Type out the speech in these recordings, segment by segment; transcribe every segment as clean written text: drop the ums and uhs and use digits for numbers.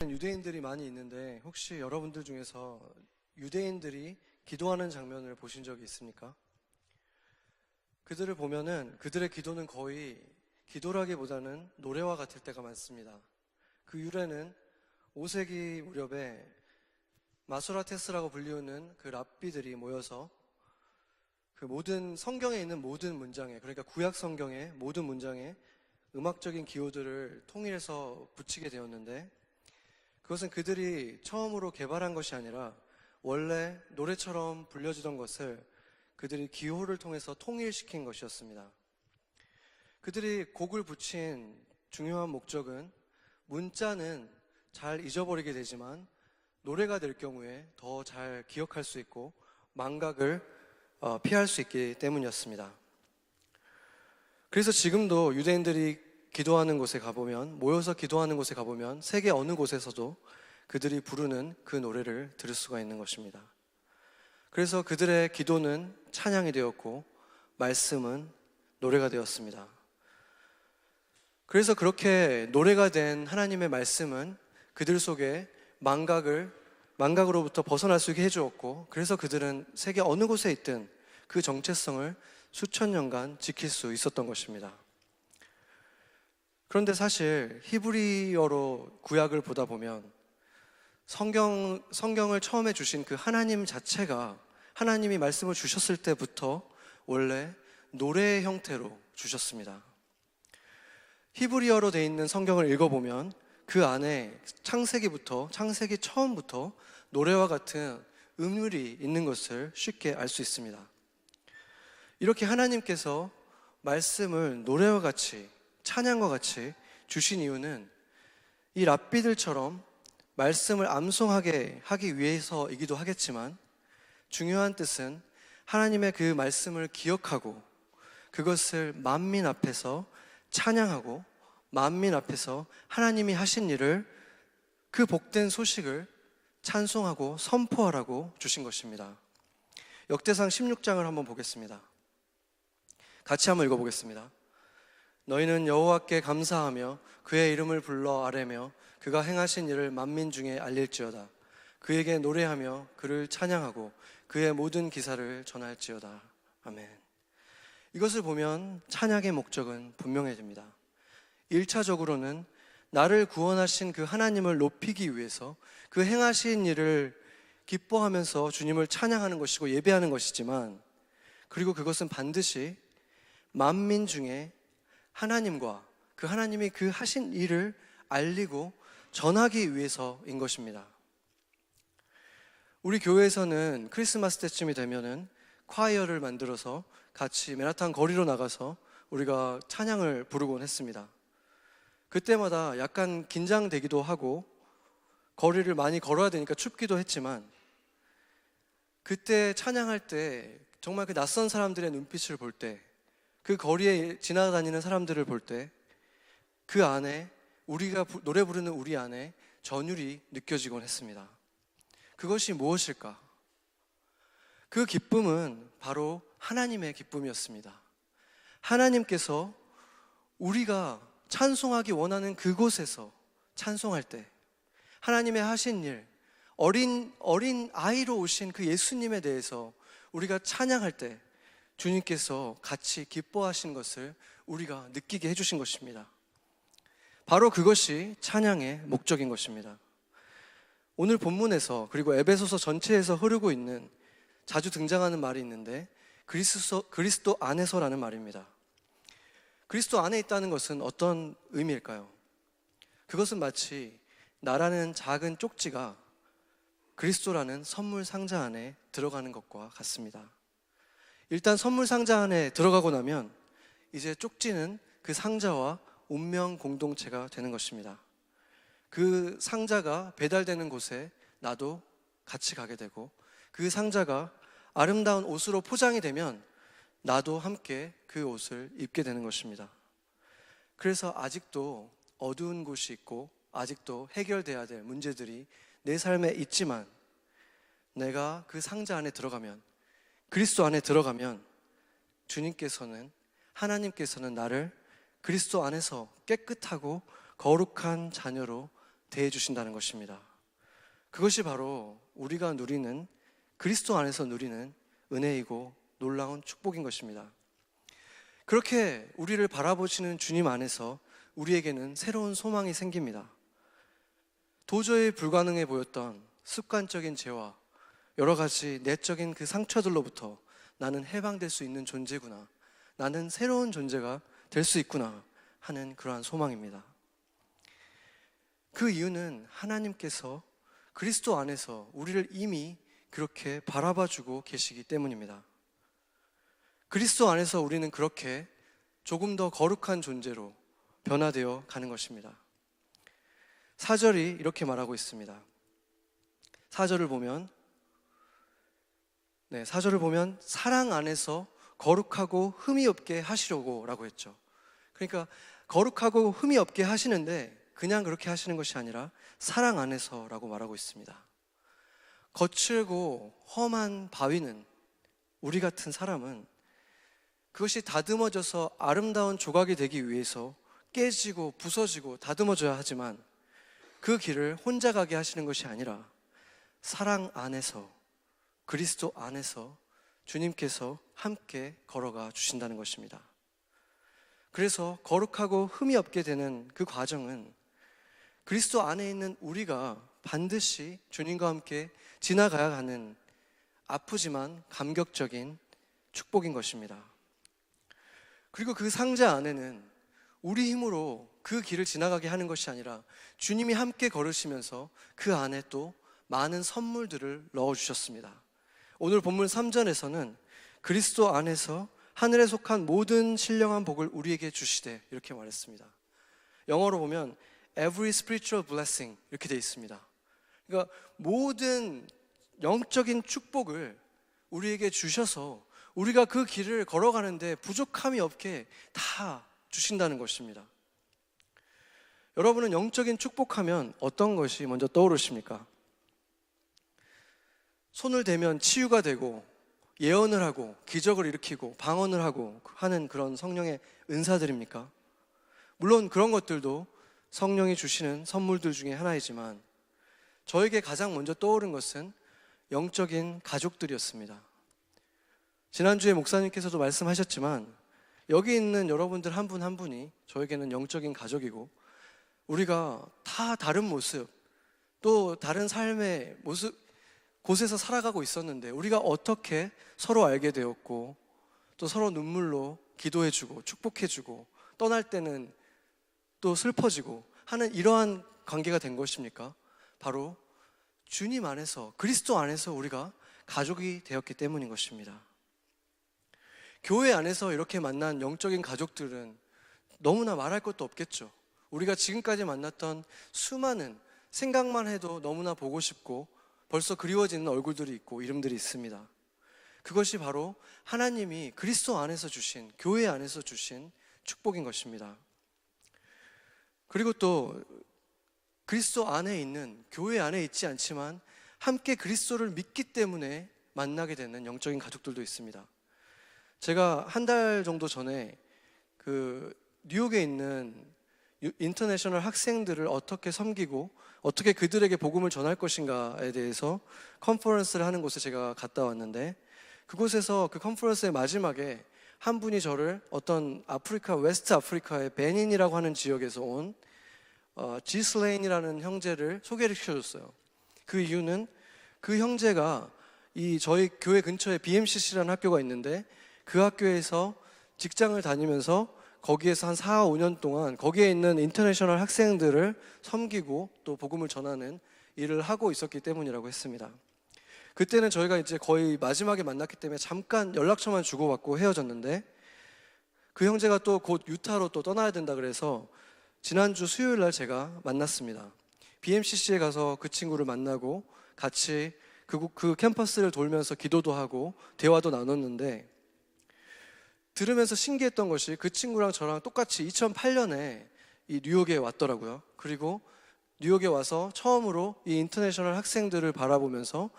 유대인들이 많이 있는데 혹시 여러분들 중에서 유대인들이 기도하는 장면을 보신 적이 있습니까? 그들을 보면은 그들의 기도는 거의 기도라기보다는 노래와 같을 때가 많습니다. 그 유래는 5세기 무렵에 마소라테스라고 불리우는 그 랍비들이 모여서 그 모든 성경에 있는 모든 문장에, 그러니까 구약 성경의 모든 문장에 음악적인 기호들을 통일해서 붙이게 되었는데, 그것은 그들이 처음으로 개발한 것이 아니라 원래 노래처럼 불려지던 것을 그들이 기호를 통해서 통일시킨 것이었습니다. 그들이 곡을 붙인 중요한 목적은 문자는 잘 잊어버리게 되지만 노래가 될 경우에 더 잘 기억할 수 있고 망각을 피할 수 있기 때문이었습니다. 그래서 지금도 유대인들이 기도하는 곳에 가보면, 모여서 기도하는 곳에 가보면 세계 어느 곳에서도 그들이 부르는 그 노래를 들을 수가 있는 것입니다. 그래서 그들의 기도는 찬양이 되었고 말씀은 노래가 되었습니다. 그래서 그렇게 노래가 된 하나님의 말씀은 그들 속에 망각으로부터 벗어날 수 있게 해주었고, 그래서 그들은 세계 어느 곳에 있든 그 정체성을 수천 년간 지킬 수 있었던 것입니다. 그런데 사실 히브리어로 구약을 보다 보면 성경을 처음에 주신 그 하나님 자체가, 하나님이 말씀을 주셨을 때부터 원래 노래의 형태로 주셨습니다. 히브리어로 되어 있는 성경을 읽어보면 그 안에 창세기 처음부터 노래와 같은 음율이 있는 것을 쉽게 알 수 있습니다. 이렇게 하나님께서 말씀을 노래와 같이, 찬양과 같이 주신 이유는 이 랍비들처럼 말씀을 암송하게 하기 위해서이기도 하겠지만, 중요한 뜻은 하나님의 그 말씀을 기억하고 그것을 만민 앞에서 찬양하고 만민 앞에서 하나님이 하신 일을, 그 복된 소식을 찬송하고 선포하라고 주신 것입니다. 역대상 16장을 한번 보겠습니다. 같이 한번 읽어보겠습니다. 너희는 여호와께 감사하며 그의 이름을 불러 아뢰며 그가 행하신 일을 만민 중에 알릴지어다. 그에게 노래하며 그를 찬양하고 그의 모든 기사를 전할지어다. 아멘. 이것을 보면 찬양의 목적은 분명해집니다. 1차적으로는 나를 구원하신 그 하나님을 높이기 위해서 그 행하신 일을 기뻐하면서 주님을 찬양하는 것이고 예배하는 것이지만, 그리고 그것은 반드시 만민 중에 하나님과 그 하나님이 그 하신 일을 알리고 전하기 위해서인 것입니다. 우리 교회에서는 크리스마스 때쯤이 되면은 콰이어를 만들어서 같이 맨하탄 거리로 나가서 우리가 찬양을 부르곤 했습니다. 그때마다 약간 긴장되기도 하고 거리를 많이 걸어야 되니까 춥기도 했지만, 그때 찬양할 때 정말 그 낯선 사람들의 눈빛을 볼 때, 그 거리에 지나다니는 사람들을 볼 때 그 안에, 우리가 노래 부르는 우리 안에 전율이 느껴지곤 했습니다. 그것이 무엇일까? 그 기쁨은 바로 하나님의 기쁨이었습니다. 하나님께서 우리가 찬송하기 원하는 그곳에서 찬송할 때, 하나님의 하신 일, 어린 아이로 오신 그 예수님에 대해서 우리가 찬양할 때 주님께서 같이 기뻐하신 것을 우리가 느끼게 해주신 것입니다. 바로 그것이 찬양의 목적인 것입니다. 오늘 본문에서, 그리고 에베소서 전체에서 흐르고 있는, 자주 등장하는 말이 있는데 그리스도 안에서라는 말입니다. 그리스도 안에 있다는 것은 어떤 의미일까요? 그것은 마치 나라는 작은 쪽지가 그리스도라는 선물 상자 안에 들어가는 것과 같습니다. 일단 선물 상자 안에 들어가고 나면 이제 쪽지는 그 상자와 운명 공동체가 되는 것입니다. 그 상자가 배달되는 곳에 나도 같이 가게 되고, 그 상자가 아름다운 옷으로 포장이 되면 나도 함께 그 옷을 입게 되는 것입니다. 그래서 아직도 어두운 곳이 있고 아직도 해결돼야 될 문제들이 내 삶에 있지만, 내가 그 상자 안에 들어가면, 그리스도 안에 들어가면 주님께서는, 하나님께서는 나를 그리스도 안에서 깨끗하고 거룩한 자녀로 대해 주신다는 것입니다. 그것이 바로 우리가 누리는, 그리스도 안에서 누리는 은혜이고 놀라운 축복인 것입니다. 그렇게 우리를 바라보시는 주님 안에서 우리에게는 새로운 소망이 생깁니다. 도저히 불가능해 보였던 습관적인 죄와 여러 가지 내적인 그 상처들로부터 나는 해방될 수 있는 존재구나, 나는 새로운 존재가 될 수 있구나 하는 그러한 소망입니다. 그 이유는 하나님께서 그리스도 안에서 우리를 이미 그렇게 바라봐주고 계시기 때문입니다. 그리스도 안에서 우리는 그렇게 조금 더 거룩한 존재로 변화되어 가는 것입니다. 4절이 이렇게 말하고 있습니다. 4절을 보면 사랑 안에서 거룩하고 흠이 없게 하시려고 라고 했죠. 그러니까 거룩하고 흠이 없게 하시는데 그냥 그렇게 하시는 것이 아니라 사랑 안에서 라고 말하고 있습니다. 거칠고 험한 바위는, 우리 같은 사람은 그것이 다듬어져서 아름다운 조각이 되기 위해서 깨지고 부서지고 다듬어져야 하지만 그 길을 혼자 가게 하시는 것이 아니라 사랑 안에서, 그리스도 안에서 주님께서 함께 걸어가 주신다는 것입니다. 그래서 거룩하고 흠이 없게 되는 그 과정은 그리스도 안에 있는 우리가 반드시 주님과 함께 지나가야 하는 아프지만 감격적인 축복인 것입니다. 그리고 그 상자 안에는 우리 힘으로 그 길을 지나가게 하는 것이 아니라 주님이 함께 걸으시면서 그 안에 또 많은 선물들을 넣어주셨습니다. 오늘 본문 3절에서는 그리스도 안에서 하늘에 속한 모든 신령한 복을 우리에게 주시되 이렇게 말했습니다. 영어로 보면 every spiritual blessing 이렇게 되어 있습니다. 그러니까 모든 영적인 축복을 우리에게 주셔서 우리가 그 길을 걸어가는데 부족함이 없게 다 주신다는 것입니다. 여러분은 영적인 축복하면 어떤 것이 먼저 떠오르십니까? 손을 대면 치유가 되고 예언을 하고 기적을 일으키고 방언을 하고 하는 그런 성령의 은사들입니까? 물론 그런 것들도 성령이 주시는 선물들 중에 하나이지만 저에게 가장 먼저 떠오른 것은 영적인 가족들이었습니다. 지난주에 목사님께서도 말씀하셨지만 여기 있는 여러분들 한 분 한 분이 저에게는 영적인 가족이고 우리가 다 다른 모습 또 다른 삶의 모습 곳에서 살아가고 있었는데 우리가 어떻게 서로 알게 되었고 또 서로 눈물로 기도해주고 축복해주고 떠날 때는 또 슬퍼지고 하는 이러한 관계가 된 것입니까? 바로 주님 안에서, 그리스도 안에서 우리가 가족이 되었기 때문인 것입니다. 교회 안에서 이렇게 만난 영적인 가족들은 너무나 말할 것도 없겠죠. 우리가 지금까지 만났던 수많은, 생각만 해도 너무나 보고 싶고 벌써 그리워지는 얼굴들이 있고 이름들이 있습니다. 그것이 바로 하나님이 그리스도 안에서 주신, 교회 안에서 주신 축복인 것입니다. 그리고 또 그리스도 안에 있는, 교회 안에 있지 않지만 함께 그리스도를 믿기 때문에 만나게 되는 영적인 가족들도 있습니다. 제가 한 달 정도 전에 그 뉴욕에 있는 인터내셔널 학생들을 어떻게 섬기고 어떻게 그들에게 복음을 전할 것인가에 대해서 컨퍼런스를 하는 곳에 제가 갔다 왔는데 그곳에서 그 컨퍼런스의 마지막에 한 분이 저를 어떤 아프리카, 웨스트 아프리카의 베닌이라고 하는 지역에서 온 지슬레인이라는 형제를 소개를 시켜줬어요. 그 이유는 그 형제가 이 저희 교회 근처에 BMCC라는 학교가 있는데 그 학교에서 직장을 다니면서 거기에서 한 4, 5년 동안 거기에 있는 인터내셔널 학생들을 섬기고 또 복음을 전하는 일을 하고 있었기 때문이라고 했습니다. 그때는 저희가 이제 거의 마지막에 만났기 때문에 잠깐 연락처만 주고받고 헤어졌는데 그 형제가 또 곧 유타로 또 떠나야 된다 그래서 지난주 수요일 날 제가 만났습니다. BMCC에 가서 그 친구를 만나고 같이 그 캠퍼스를 돌면서 기도도 하고 대화도 나눴는데 들으면서 신기했던 것이 그 친구랑 저랑 똑같이 2008년에 이 뉴욕에 왔더라고요. 그리고 뉴욕에 와서 처음으로 이 인터내셔널 학생들을 바라보면서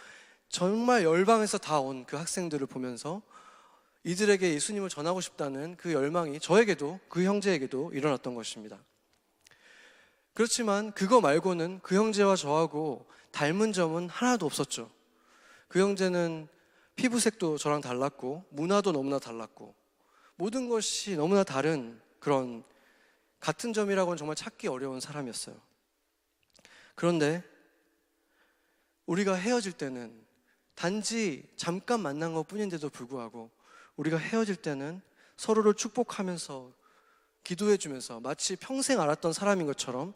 정말 열방에서 다 온 그 학생들을 보면서 이들에게 예수님을 전하고 싶다는 그 열망이 저에게도 그 형제에게도 일어났던 것입니다. 그렇지만 그거 말고는 그 형제와 저하고 닮은 점은 하나도 없었죠. 그 형제는 피부색도 저랑 달랐고 문화도 너무나 달랐고 모든 것이 너무나 다른 그런 같은 점이라고는 정말 찾기 어려운 사람이었어요. 그런데 우리가 헤어질 때는 단지 잠깐 만난 것 뿐인데도 불구하고 우리가 헤어질 때는 서로를 축복하면서 기도해주면서 마치 평생 알았던 사람인 것처럼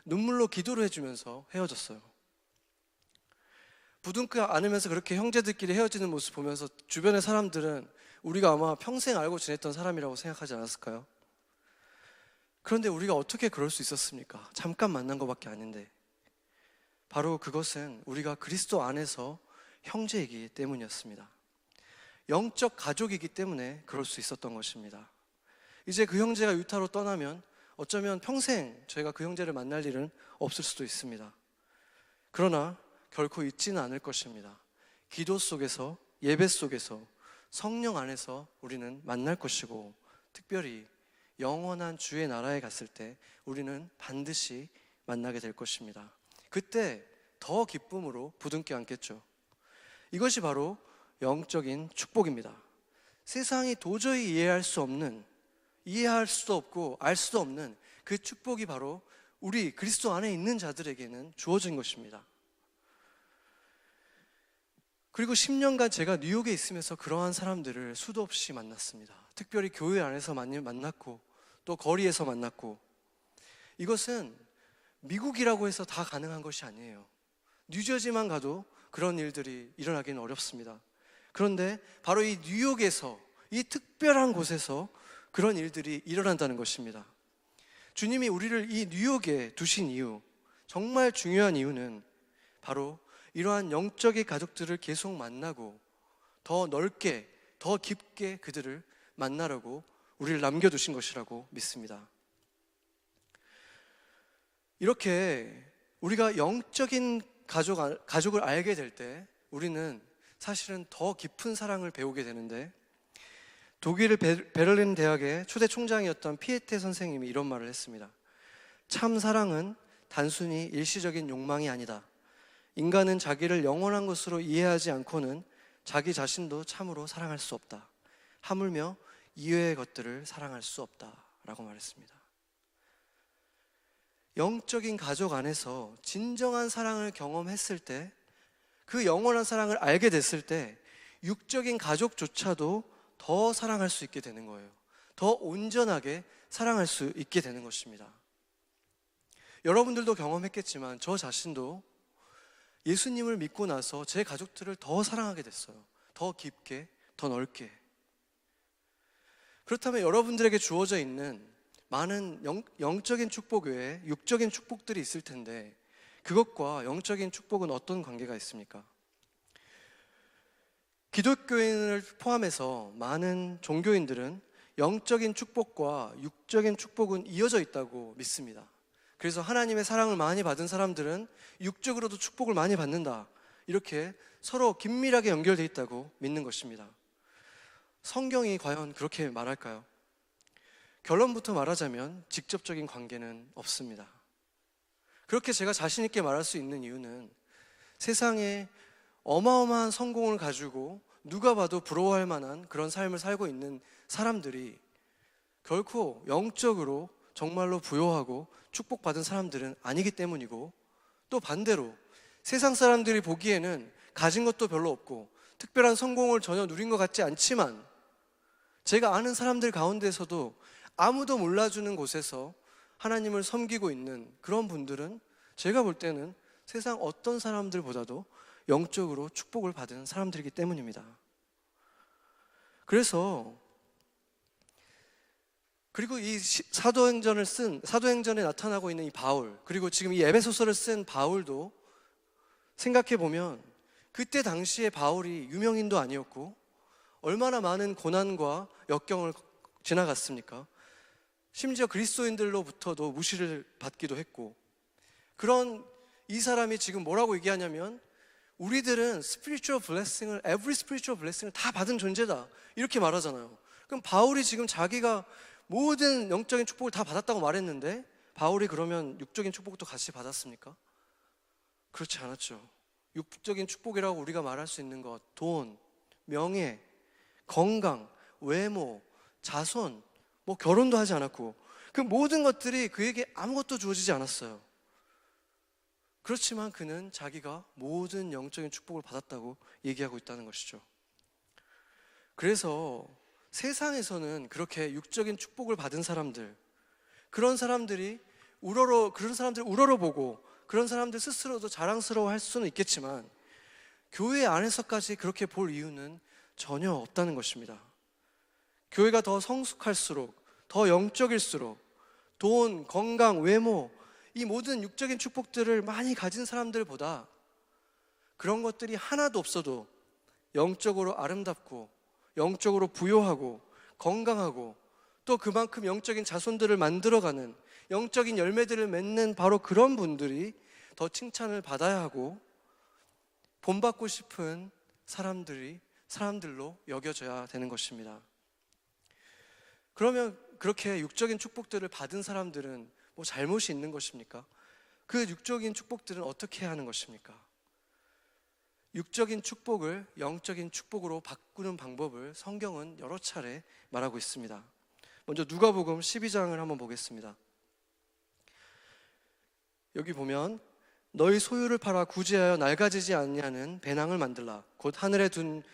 눈물로 기도를 해주면서 헤어졌어요. 부둥켜 안으면서 그렇게 형제들끼리 헤어지는 모습 보면서 주변의 사람들은 우리가 아마 평생 알고 지냈던 사람이라고 생각하지 않았을까요? 그런데 우리가 어떻게 그럴 수 있었습니까? 잠깐 만난 것밖에 아닌데. 바로 그것은 우리가 그리스도 안에서 형제이기 때문이었습니다. 영적 가족이기 때문에 그럴 수 있었던 것입니다. 이제 그 형제가 유타로 떠나면 어쩌면 평생 저희가 그 형제를 만날 일은 없을 수도 있습니다. 그러나 결코 잊지는 않을 것입니다. 기도 속에서, 예배 속에서, 성령 안에서 우리는 만날 것이고, 특별히 영원한 주의 나라에 갔을 때 우리는 반드시 만나게 될 것입니다. 그때 더 기쁨으로 부둥켜 안겠죠. 이것이 바로 영적인 축복입니다. 세상이 도저히 이해할 수도 없고 알 수도 없는 그 축복이 바로 우리 그리스도 안에 있는 자들에게는 주어진 것입니다. 그리고 10년간 제가 뉴욕에 있으면서 그러한 사람들을 수도 없이 만났습니다. 특별히 교회 안에서 만났고 또 거리에서 만났고, 이것은 미국이라고 해서 다 가능한 것이 아니에요. 뉴저지만 가도 그런 일들이 일어나기는 어렵습니다. 그런데 바로 이 뉴욕에서, 이 특별한 곳에서 그런 일들이 일어난다는 것입니다. 주님이 우리를 이 뉴욕에 두신 이유, 정말 중요한 이유는 바로 이러한 영적인 가족들을 계속 만나고 더 넓게, 더 깊게 그들을 만나라고 우리를 남겨두신 것이라고 믿습니다. 이렇게 우리가 영적인 가족을 알게 될 때 우리는 사실은 더 깊은 사랑을 배우게 되는데, 독일 베를린 대학의 초대 총장이었던 피에테 선생님이 이런 말을 했습니다. 참 사랑은 단순히 일시적인 욕망이 아니다. 인간은 자기를 영원한 것으로 이해하지 않고는 자기 자신도 참으로 사랑할 수 없다. 하물며 이외의 것들을 사랑할 수 없다 라고 말했습니다. 영적인 가족 안에서 진정한 사랑을 경험했을 때, 그 영원한 사랑을 알게 됐을 때 육적인 가족조차도 더 사랑할 수 있게 되는 거예요. 더 온전하게 사랑할 수 있게 되는 것입니다. 여러분들도 경험했겠지만 저 자신도 예수님을 믿고 나서 제 가족들을 더 사랑하게 됐어요. 더 깊게, 더 넓게. 그렇다면 여러분들에게 주어져 있는 많은 영적인 축복 외에 육적인 축복들이 있을 텐데, 그것과 영적인 축복은 어떤 관계가 있습니까? 기독교인을 포함해서 많은 종교인들은 영적인 축복과 육적인 축복은 이어져 있다고 믿습니다. 그래서 하나님의 사랑을 많이 받은 사람들은 육적으로도 축복을 많이 받는다, 이렇게 서로 긴밀하게 연결되어 있다고 믿는 것입니다. 성경이 과연 그렇게 말할까요? 결론부터 말하자면 직접적인 관계는 없습니다. 그렇게 제가 자신 있게 말할 수 있는 이유는 세상에 어마어마한 성공을 가지고 누가 봐도 부러워할 만한 그런 삶을 살고 있는 사람들이 결코 영적으로 정말로 부요하고 축복받은 사람들은 아니기 때문이고, 또 반대로 세상 사람들이 보기에는 가진 것도 별로 없고 특별한 성공을 전혀 누린 것 같지 않지만, 제가 아는 사람들 가운데서도 아무도 몰라주는 곳에서 하나님을 섬기고 있는 그런 분들은 제가 볼 때는 세상 어떤 사람들보다도 영적으로 축복을 받은 사람들이기 때문입니다. 그리고 이 사도행전에 나타나고 있는 이 바울, 그리고 지금 이 에베소서를 쓴 바울도 생각해 보면 그때 당시에 바울이 유명인도 아니었고 얼마나 많은 고난과 역경을 지나갔습니까? 심지어 그리스도인들로부터도 무시를 받기도 했고, 그런 이 사람이 지금 뭐라고 얘기하냐면 우리들은 every spiritual blessing을 다 받은 존재다, 이렇게 말하잖아요. 그럼 바울이 지금 자기가 모든 영적인 축복을 다 받았다고 말했는데 바울이 그러면 육적인 축복도 같이 받았습니까? 그렇지 않았죠. 육적인 축복이라고 우리가 말할 수 있는 것, 돈, 명예, 건강, 외모, 자손, 뭐 결혼도 하지 않았고 그 모든 것들이 그에게 아무것도 주어지지 않았어요. 그렇지만 그는 자기가 모든 영적인 축복을 받았다고 얘기하고 있다는 것이죠. 그래서 세상에서는 그렇게 육적인 축복을 받은 사람들, 그런 사람들을 우러러보고 그런 사람들 스스로도 자랑스러워할 수는 있겠지만 교회 안에서까지 그렇게 볼 이유는 전혀 없다는 것입니다. 교회가 더 성숙할수록, 더 영적일수록 돈, 건강, 외모, 이 모든 육적인 축복들을 많이 가진 사람들보다 그런 것들이 하나도 없어도 영적으로 아름답고 영적으로 부요하고 건강하고 또 그만큼 영적인 자손들을 만들어가는, 영적인 열매들을 맺는 바로 그런 분들이 더 칭찬을 받아야 하고 본받고 싶은 사람들로 여겨져야 되는 것입니다. 그러면 그렇게 육적인 축복들을 받은 사람들은 뭐 잘못이 있는 것입니까? 그 육적인 축복들은 어떻게 해야 하는 것입니까? 육적인 축복을 영적인 축복으로 바꾸는 방법을 성경은 여러 차례 말하고 있습니다. 먼저 누가복음 12장을 한번 보겠습니다. 여기 보면 너희 소유를 팔아 구제하여 낡아지지 아니하는 배낭을 만들라. 곧 하늘에 둔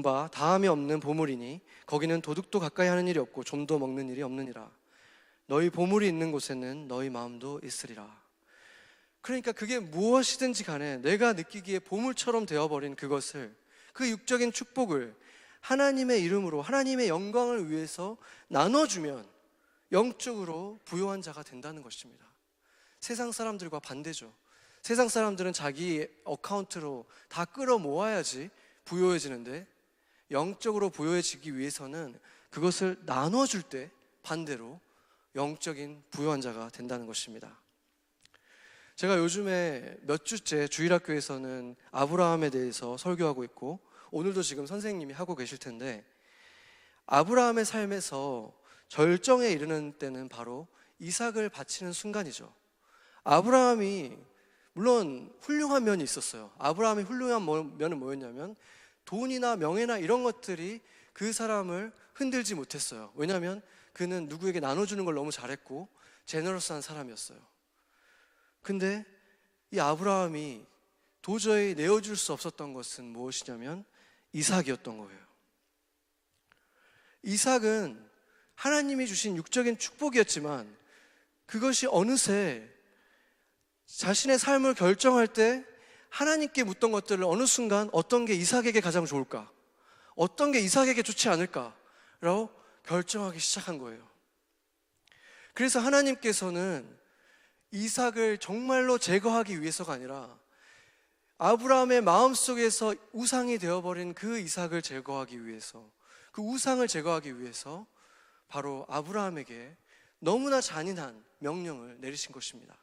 바 다함이 없는 보물이니 거기는 도둑도 가까이 하는 일이 없고 좀도 먹는 일이 없느니라. 너희 보물이 있는 곳에는 너희 마음도 있으리라. 그러니까 그게 무엇이든지 간에 내가 느끼기에 보물처럼 되어버린 그것을, 그 육적인 축복을 하나님의 이름으로 하나님의 영광을 위해서 나눠주면 영적으로 부요한 자가 된다는 것입니다. 세상 사람들과 반대죠. 세상 사람들은 자기 어카운트로 다 끌어모아야지 부요해지는데 영적으로 부요해지기 위해서는 그것을 나눠줄 때 반대로 영적인 부요한 자가 된다는 것입니다. 제가 요즘에 몇 주째 주일학교에서는 아브라함에 대해서 설교하고 있고 오늘도 지금 선생님이 하고 계실 텐데, 아브라함의 삶에서 절정에 이르는 때는 바로 이삭을 바치는 순간이죠. 아브라함이 물론 훌륭한 면이 있었어요. 아브라함이 훌륭한 면은 뭐였냐면 돈이나 명예나 이런 것들이 그 사람을 흔들지 못했어요. 왜냐하면 그는 누구에게 나눠주는 걸 너무 잘했고 제너러스한 사람이었어요. 근데 이 아브라함이 도저히 내어줄 수 없었던 것은 무엇이냐면 이삭이었던 거예요. 이삭은 하나님이 주신 육적인 축복이었지만 그것이 어느새 자신의 삶을 결정할 때 하나님께 묻던 것들을 어느 순간 어떤 게 이삭에게 가장 좋을까? 어떤 게 이삭에게 좋지 않을까라고 결정하기 시작한 거예요. 그래서 하나님께서는 이삭을 정말로 제거하기 위해서가 아니라 아브라함의 마음속에서 우상이 되어버린 그 이삭을 제거하기 위해서, 그 우상을 제거하기 위해서 바로 아브라함에게 너무나 잔인한 명령을 내리신 것입니다.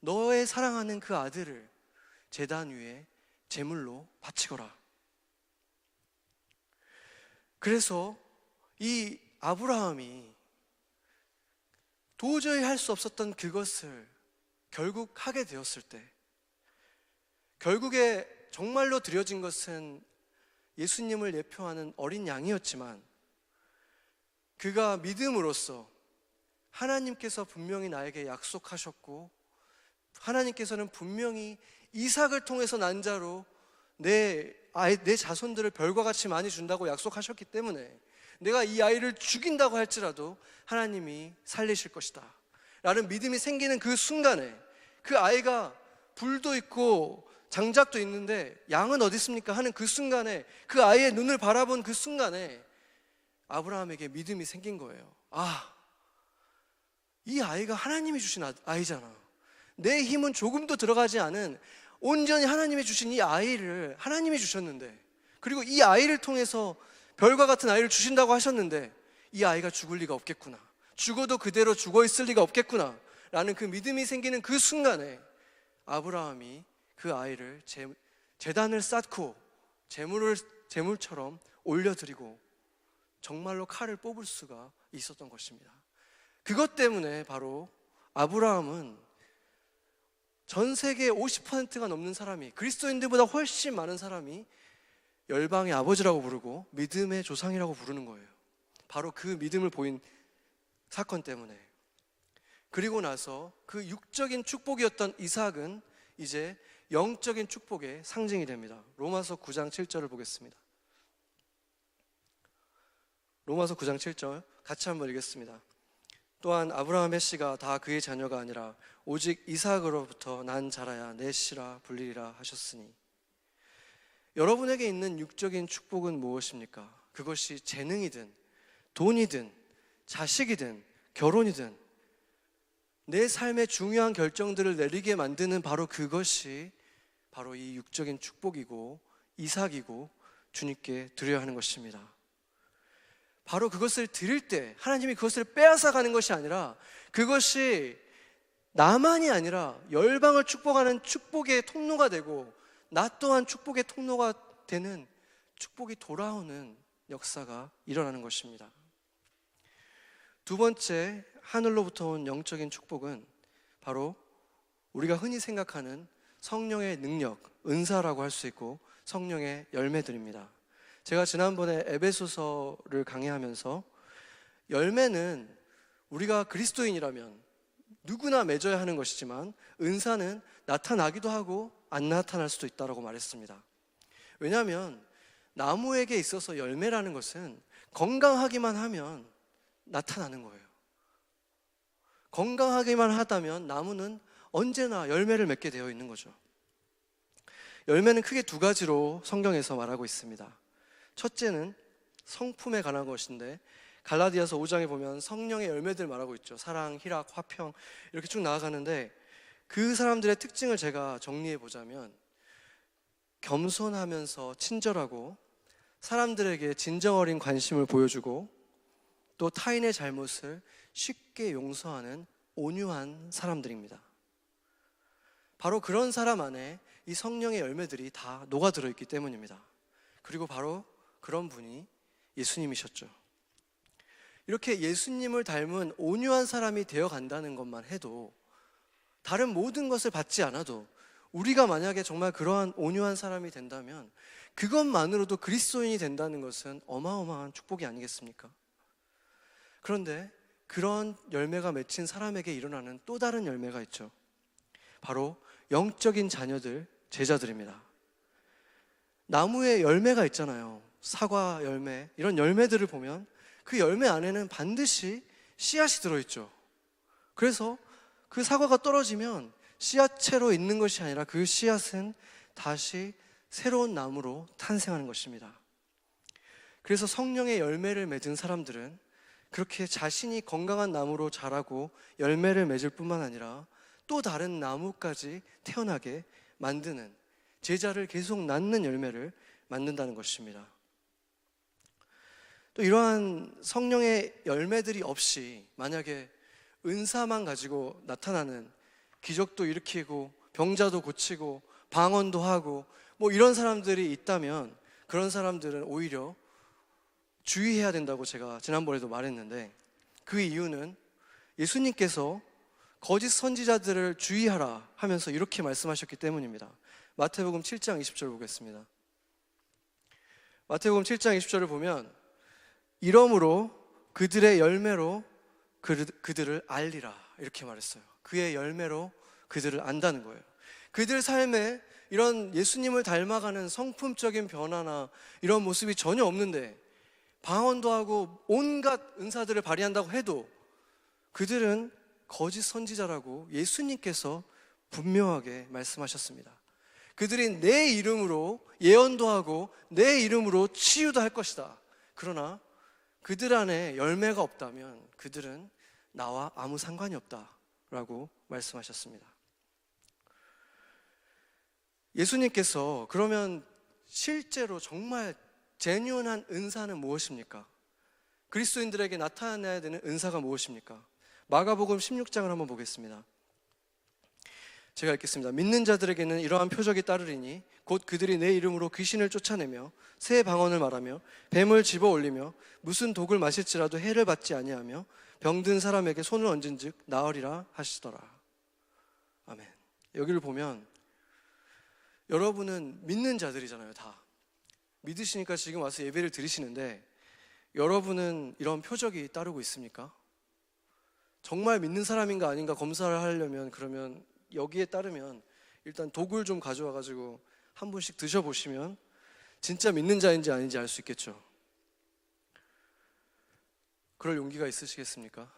너의 사랑하는 그 아들을 제단 위에 제물로 바치거라. 그래서 이 아브라함이 도저히 할 수 없었던 그것을 결국 하게 되었을 때, 결국에 정말로 드려진 것은 예수님을 예표하는 어린 양이었지만 그가 믿음으로써 하나님께서 분명히 나에게 약속하셨고 하나님께서는 분명히 이삭을 통해서 난 자로 내 자손들을 별과 같이 많이 준다고 약속하셨기 때문에 내가 이 아이를 죽인다고 할지라도 하나님이 살리실 것이다 라는 믿음이 생기는 그 순간에, 그 아이가 불도 있고 장작도 있는데 양은 어디 있습니까 하는 그 순간에, 그 아이의 눈을 바라본 그 순간에 아브라함에게 믿음이 생긴 거예요. 아, 이 아이가 하나님이 주신 아이잖아. 내 힘은 조금도 들어가지 않은 온전히 하나님이 주신 이 아이를 하나님이 주셨는데, 그리고 이 아이를 통해서 별과 같은 아이를 주신다고 하셨는데 이 아이가 죽을 리가 없겠구나, 죽어도 그대로 죽어 있을 리가 없겠구나 라는 그 믿음이 생기는 그 순간에 아브라함이 그 아이를 제단을 쌓고 제물처럼 올려드리고 정말로 칼을 뽑을 수가 있었던 것입니다. 그것 때문에 바로 아브라함은 전 세계 50%가 넘는 사람이, 그리스도인들보다 훨씬 많은 사람이 열방의 아버지라고 부르고 믿음의 조상이라고 부르는 거예요. 바로 그 믿음을 보인 사건 때문에. 그리고 나서 그 육적인 축복이었던 이삭은 이제 영적인 축복의 상징이 됩니다. 로마서 9장 7절을 보겠습니다. 로마서 9장 7절 같이 한번 읽겠습니다. 또한 아브라함의 씨가 다 그의 자녀가 아니라 오직 이삭으로부터 난 자라야 내 씨라 불리리라 하셨으니. 여러분에게 있는 육적인 축복은 무엇입니까? 그것이 재능이든 돈이든 자식이든 결혼이든 내 삶의 중요한 결정들을 내리게 만드는 바로 그것이 바로 이 육적인 축복이고 이삭이고 주님께 드려야 하는 것입니다. 바로 그것을 드릴 때 하나님이 그것을 빼앗아 가는 것이 아니라 그것이 나만이 아니라 열방을 축복하는 축복의 통로가 되고 나 또한 축복의 통로가 되는 축복이 돌아오는 역사가 일어나는 것입니다. 두 번째 하늘로부터 온 영적인 축복은 바로 우리가 흔히 생각하는 성령의 능력, 은사라고 할 수 있고 성령의 열매들입니다. 제가 지난번에 에베소서를 강의하면서 열매는 우리가 그리스도인이라면 누구나 맺어야 하는 것이지만 은사는 나타나기도 하고 안 나타날 수도 있다고 말했습니다. 왜냐하면 나무에게 있어서 열매라는 것은 건강하기만 하면 나타나는 거예요. 건강하기만 하다면 나무는 언제나 열매를 맺게 되어 있는 거죠. 열매는 크게 두 가지로 성경에서 말하고 있습니다. 첫째는 성품에 관한 것인데 갈라디아서 5장에 보면 성령의 열매들 말하고 있죠. 사랑, 희락, 화평 이렇게 쭉 나아가는데 그 사람들의 특징을 제가 정리해 보자면 겸손하면서 친절하고 사람들에게 진정 어린 관심을 보여주고 또 타인의 잘못을 쉽게 용서하는 온유한 사람들입니다. 바로 그런 사람 안에 이 성령의 열매들이 다 녹아들어 있기 때문입니다. 그리고 바로 그런 분이 예수님이셨죠. 이렇게 예수님을 닮은 온유한 사람이 되어 간다는 것만 해도 다른 모든 것을 받지 않아도 우리가 만약에 정말 그러한 온유한 사람이 된다면 그것만으로도 그리스도인이 된다는 것은 어마어마한 축복이 아니겠습니까? 그런데 그런 열매가 맺힌 사람에게 일어나는 또 다른 열매가 있죠. 바로 영적인 자녀들, 제자들입니다. 나무에 열매가 있잖아요. 사과 열매, 이런 열매들을 보면 그 열매 안에는 반드시 씨앗이 들어있죠. 그래서 그 사과가 떨어지면 씨앗채로 있는 것이 아니라 그 씨앗은 다시 새로운 나무로 탄생하는 것입니다. 그래서 성령의 열매를 맺은 사람들은 그렇게 자신이 건강한 나무로 자라고 열매를 맺을 뿐만 아니라 또 다른 나무까지 태어나게 만드는, 제자를 계속 낳는 열매를 만든다는 것입니다. 또 이러한 성령의 열매들이 없이 만약에 은사만 가지고 나타나는, 기적도 일으키고 병자도 고치고 방언도 하고 뭐 이런 사람들이 있다면 그런 사람들은 오히려 주의해야 된다고 제가 지난번에도 말했는데, 그 이유는 예수님께서 거짓 선지자들을 주의하라 하면서 이렇게 말씀하셨기 때문입니다. 마태복음 7장 20절 보겠습니다. 마태복음 7장 20절을 보면 이러므로 그들의 열매로 그들을 알리라 이렇게 말했어요. 그의 열매로 그들을 안다는 거예요. 그들 삶에 이런 예수님을 닮아가는 성품적인 변화나 이런 모습이 전혀 없는데 방언도 하고 온갖 은사들을 발휘한다고 해도 그들은 거짓 선지자라고 예수님께서 분명하게 말씀하셨습니다. 그들이 내 이름으로 예언도 하고 내 이름으로 치유도 할 것이다. 그러나 그들 안에 열매가 없다면 그들은 나와 아무 상관이 없다라고 말씀하셨습니다. 예수님께서 그러면 실제로 정말 제뉴인한 은사는 무엇입니까? 그리스도인들에게 나타나야 되는 은사가 무엇입니까? 마가복음 16장을 한번 보겠습니다. 제가 읽겠습니다. 믿는 자들에게는 이러한 표적이 따르리니 곧 그들이 내 이름으로 귀신을 쫓아내며 새 방언을 말하며 뱀을 집어 올리며 무슨 독을 마실지라도 해를 받지 아니하며 병든 사람에게 손을 얹은즉 나으리라 하시더라. 아멘. 여기를 보면 여러분은 믿는 자들이잖아요. 다 믿으시니까 지금 와서 예배를 드리시는데, 여러분은 이런 표적이 따르고 있습니까? 정말 믿는 사람인가 아닌가 검사를 하려면, 그러면 여기에 따르면 일단 독을 좀 가져와 가지고 한 분씩 드셔보시면 진짜 믿는 자인지 아닌지 알 수 있겠죠. 그럴 용기가 있으시겠습니까?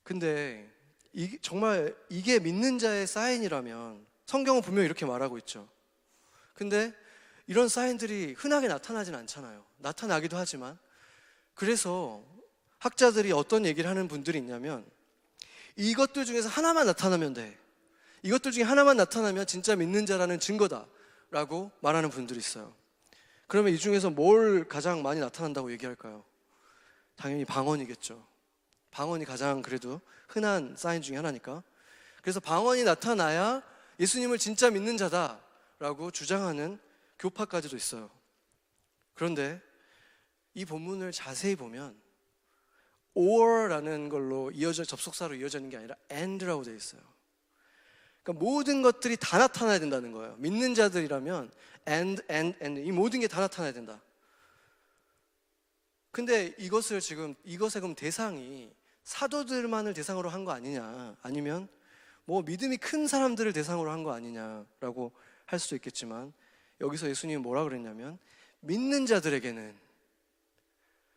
근데 정말 이게 믿는 자의 사인이라면 성경은 분명히 이렇게 말하고 있죠. 근데 이런 사인들이 흔하게 나타나진 않잖아요. 나타나기도 하지만, 그래서 학자들이 어떤 얘기를 하는 분들이 있냐면, 이것들 중에서 하나만 나타나면 돼, 이것들 중에 하나만 나타나면 진짜 믿는 자라는 증거다 라고 말하는 분들이 있어요. 그러면 이 중에서 뭘 가장 많이 나타난다고 얘기할까요? 당연히 방언이겠죠. 방언이 가장 그래도 흔한 사인 중에 하나니까. 그래서 방언이 나타나야 예수님을 진짜 믿는 자다라고 주장하는 교파까지도 있어요. 그런데 이 본문을 자세히 보면 or라는 걸로 접속사로 이어져 있는 게 아니라 and라고 되어 있어요. 그러니까 모든 것들이 다 나타나야 된다는 거예요. 믿는 자들이라면 and 이 모든 게 다 나타나야 된다. 근데 이것의 그럼 대상이 사도들만을 대상으로 한 거 아니냐, 아니면 뭐 믿음이 큰 사람들을 대상으로 한 거 아니냐라고 할 수도 있겠지만, 여기서 예수님이 뭐라 그랬냐면 믿는 자들에게는,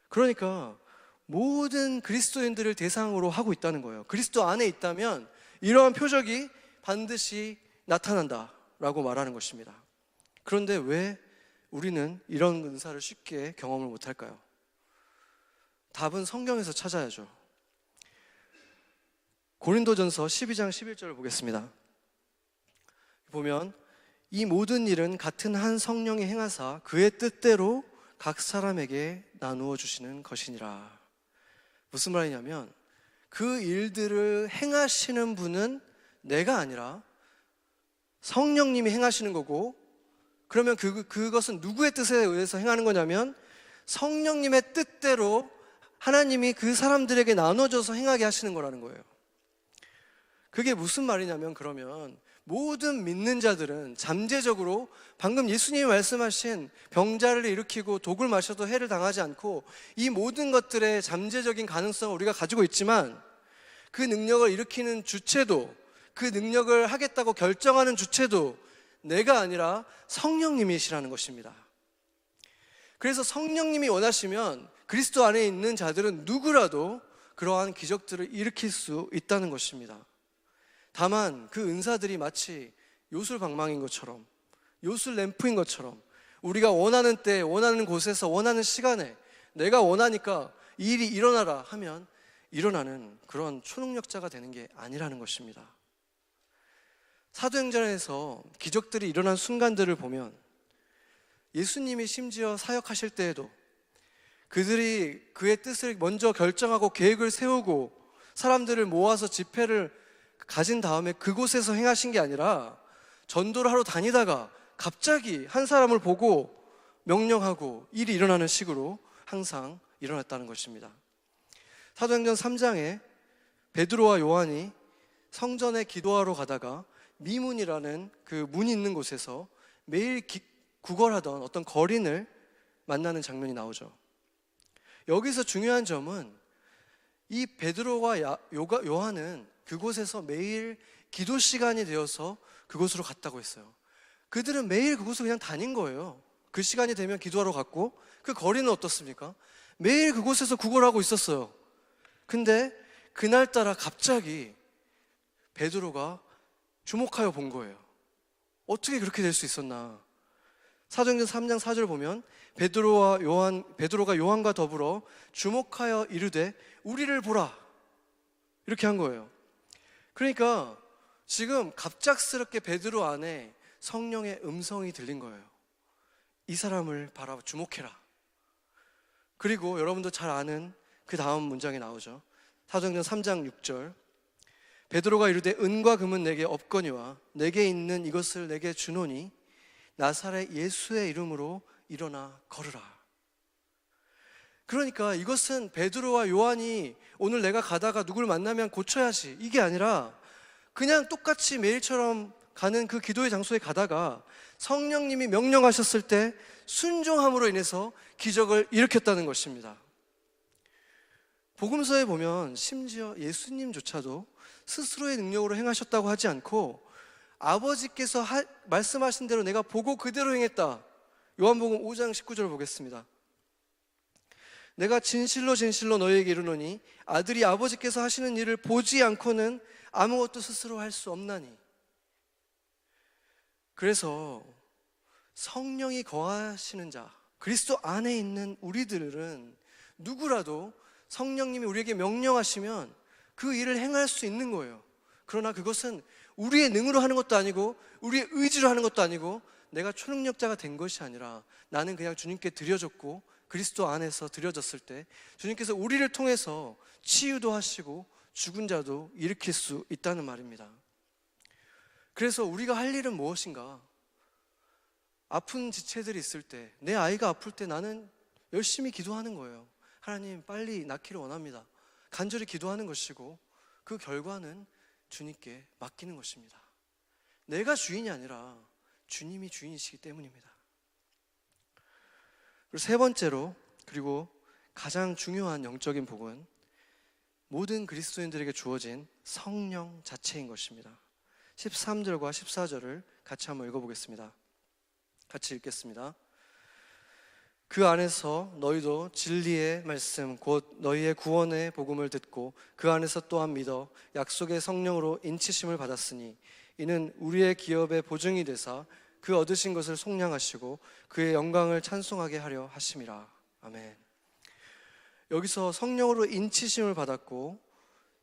그러니까 모든 그리스도인들을 대상으로 하고 있다는 거예요. 그리스도 안에 있다면 이러한 표적이 반드시 나타난다라고 말하는 것입니다. 그런데 왜 우리는 이런 은사를 쉽게 경험을 못할까요? 답은 성경에서 찾아야죠. 고린도전서 12장 11절을 보겠습니다. 보면 이 모든 일은 같은 한 성령이 행하사 그의 뜻대로 각 사람에게 나누어 주시는 것이니라. 무슨 말이냐면 그 일들을 행하시는 분은 내가 아니라 성령님이 행하시는 거고, 그러면 그것은 누구의 뜻에 의해서 행하는 거냐면 성령님의 뜻대로 하나님이 그 사람들에게 나눠줘서 행하게 하시는 거라는 거예요. 그게 무슨 말이냐면, 그러면 모든 믿는 자들은 잠재적으로 방금 예수님이 말씀하신 병자를 일으키고 독을 마셔도 해를 당하지 않고 이 모든 것들의 잠재적인 가능성을 우리가 가지고 있지만, 그 능력을 일으키는 주체도, 그 능력을 하겠다고 결정하는 주체도 내가 아니라 성령님이시라는 것입니다. 그래서 성령님이 원하시면 그리스도 안에 있는 자들은 누구라도 그러한 기적들을 일으킬 수 있다는 것입니다. 다만 그 은사들이 마치 요술방망이인 것처럼, 요술 램프인 것처럼 우리가 원하는 때, 원하는 곳에서, 원하는 시간에 내가 원하니까 이 일이 일어나라 하면 일어나는 그런 초능력자가 되는 게 아니라는 것입니다. 사도행전에서 기적들이 일어난 순간들을 보면 예수님이 심지어 사역하실 때에도 그들이 그의 뜻을 먼저 결정하고 계획을 세우고 사람들을 모아서 집회를 가진 다음에 그곳에서 행하신 게 아니라 전도를 하러 다니다가 갑자기 한 사람을 보고 명령하고 일이 일어나는 식으로 항상 일어났다는 것입니다. 사도행전 3장에 베드로와 요한이 성전에 기도하러 가다가 미문이라는 그 문이 있는 곳에서 매일 구걸하던 어떤 거린을 만나는 장면이 나오죠. 여기서 중요한 점은 이 베드로와 요한은 그곳에서 매일 기도 시간이 되어서 그곳으로 갔다고 했어요. 그들은 매일 그곳을 그냥 다닌 거예요. 그 시간이 되면 기도하러 갔고, 그 거리는 어떻습니까? 매일 그곳에서 구걸하고 있었어요. 근데 그날따라 갑자기 베드로가 주목하여 본 거예요. 어떻게 그렇게 될 수 있었나? 사도행전 3장 4절 보면 베드로가 요한과 더불어 주목하여 이르되 우리를 보라, 이렇게 한 거예요. 그러니까 지금 갑작스럽게 베드로 안에 성령의 음성이 들린 거예요. 이 사람을 바라 주목해라. 그리고 여러분도 잘 아는 그 다음 문장이 나오죠. 사도행전 3장 6절, 베드로가 이르되 은과 금은 내게 없거니와 내게 있는 이것을 내게 주노니 나사렛 예수의 이름으로 일어나 걸으라. 그러니까 이것은 베드로와 요한이 오늘 내가 가다가 누굴 만나면 고쳐야지 이게 아니라 그냥 똑같이 매일처럼 가는 그 기도의 장소에 가다가 성령님이 명령하셨을 때 순종함으로 인해서 기적을 일으켰다는 것입니다. 복음서에 보면 심지어 예수님조차도 스스로의 능력으로 행하셨다고 하지 않고 아버지께서 말씀하신 대로 내가 보고 그대로 행했다. 요한복음 5장 19절 보겠습니다. 내가 진실로 진실로 너희에게 이르노니 아들이 아버지께서 하시는 일을 보지 않고는 아무것도 스스로 할 수 없나니. 그래서 성령이 거하시는 자, 그리스도 안에 있는 우리들은 누구라도 성령님이 우리에게 명령하시면 그 일을 행할 수 있는 거예요. 그러나 그것은 우리의 능으로 하는 것도 아니고 우리의 의지로 하는 것도 아니고 내가 초능력자가 된 것이 아니라 나는 그냥 주님께 드려졌고 그리스도 안에서 드려졌을 때 주님께서 우리를 통해서 치유도 하시고 죽은 자도 일으킬 수 있다는 말입니다. 그래서 우리가 할 일은 무엇인가? 아픈 지체들이 있을 때, 내 아이가 아플 때 나는 열심히 기도하는 거예요. 하나님 빨리 낫기를 원합니다. 간절히 기도하는 것이고 그 결과는 주님께 맡기는 것입니다. 내가 주인이 아니라 주님이 주인이시기 때문입니다. 그리고 세 번째로, 그리고 가장 중요한 영적인 복은 모든 그리스도인들에게 주어진 성령 자체인 것입니다. 13절과 14절을 같이 한번 읽어보겠습니다. 같이 읽겠습니다. 그 안에서 너희도 진리의 말씀 곧 너희의 구원의 복음을 듣고 그 안에서 또한 믿어 약속의 성령으로 인치심을 받았으니 이는 우리의 기업의 보증이 되사 그 얻으신 것을 속량하시고 그의 영광을 찬송하게 하려 하심이라. 아멘. 여기서 성령으로 인치심을 받았고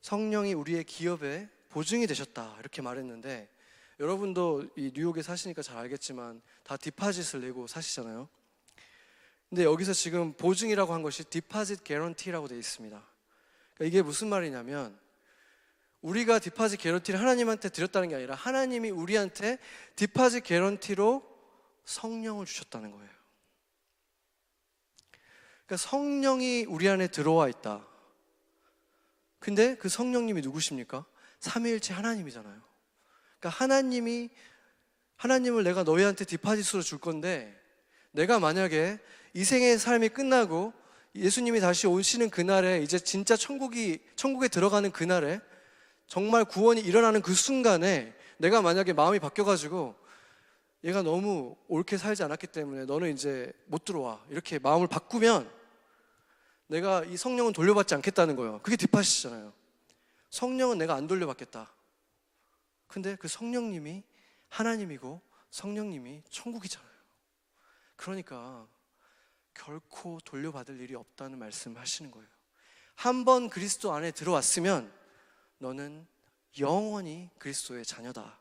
성령이 우리의 기업의 보증이 되셨다 이렇게 말했는데, 여러분도 이 뉴욕에 사시니까 잘 알겠지만 다 디파짓을 내고 사시잖아요. 근데 여기서 지금 보증이라고 한 것이 디파짓 개런티라고 되어 있습니다. 그러니까 이게 무슨 말이냐면 우리가 디파짓 개런티를 하나님한테 드렸다는 게 아니라 하나님이 우리한테 디파짓 개런티로 성령을 주셨다는 거예요. 그러니까 성령이 우리 안에 들어와 있다. 근데 그 성령님이 누구십니까? 삼위일체 하나님이잖아요. 그러니까 하나님을 내가 너희한테 디파짓으로 줄 건데, 내가 만약에 이 생의 삶이 끝나고 예수님이 다시 오시는 그날에, 이제 진짜 천국에 들어가는 그날에 정말 구원이 일어나는 그 순간에 내가 만약에 마음이 바뀌어가지고 얘가 너무 옳게 살지 않았기 때문에 너는 이제 못 들어와 이렇게 마음을 바꾸면 내가 이 성령은 돌려받지 않겠다는 거예요. 그게 디파짓이잖아요. 성령은 내가 안 돌려받겠다. 근데 그 성령님이 하나님이고 성령님이 천국이잖아요. 그러니까 결코 돌려받을 일이 없다는 말씀을 하시는 거예요. 한번 그리스도 안에 들어왔으면 너는 영원히 그리스도의 자녀다.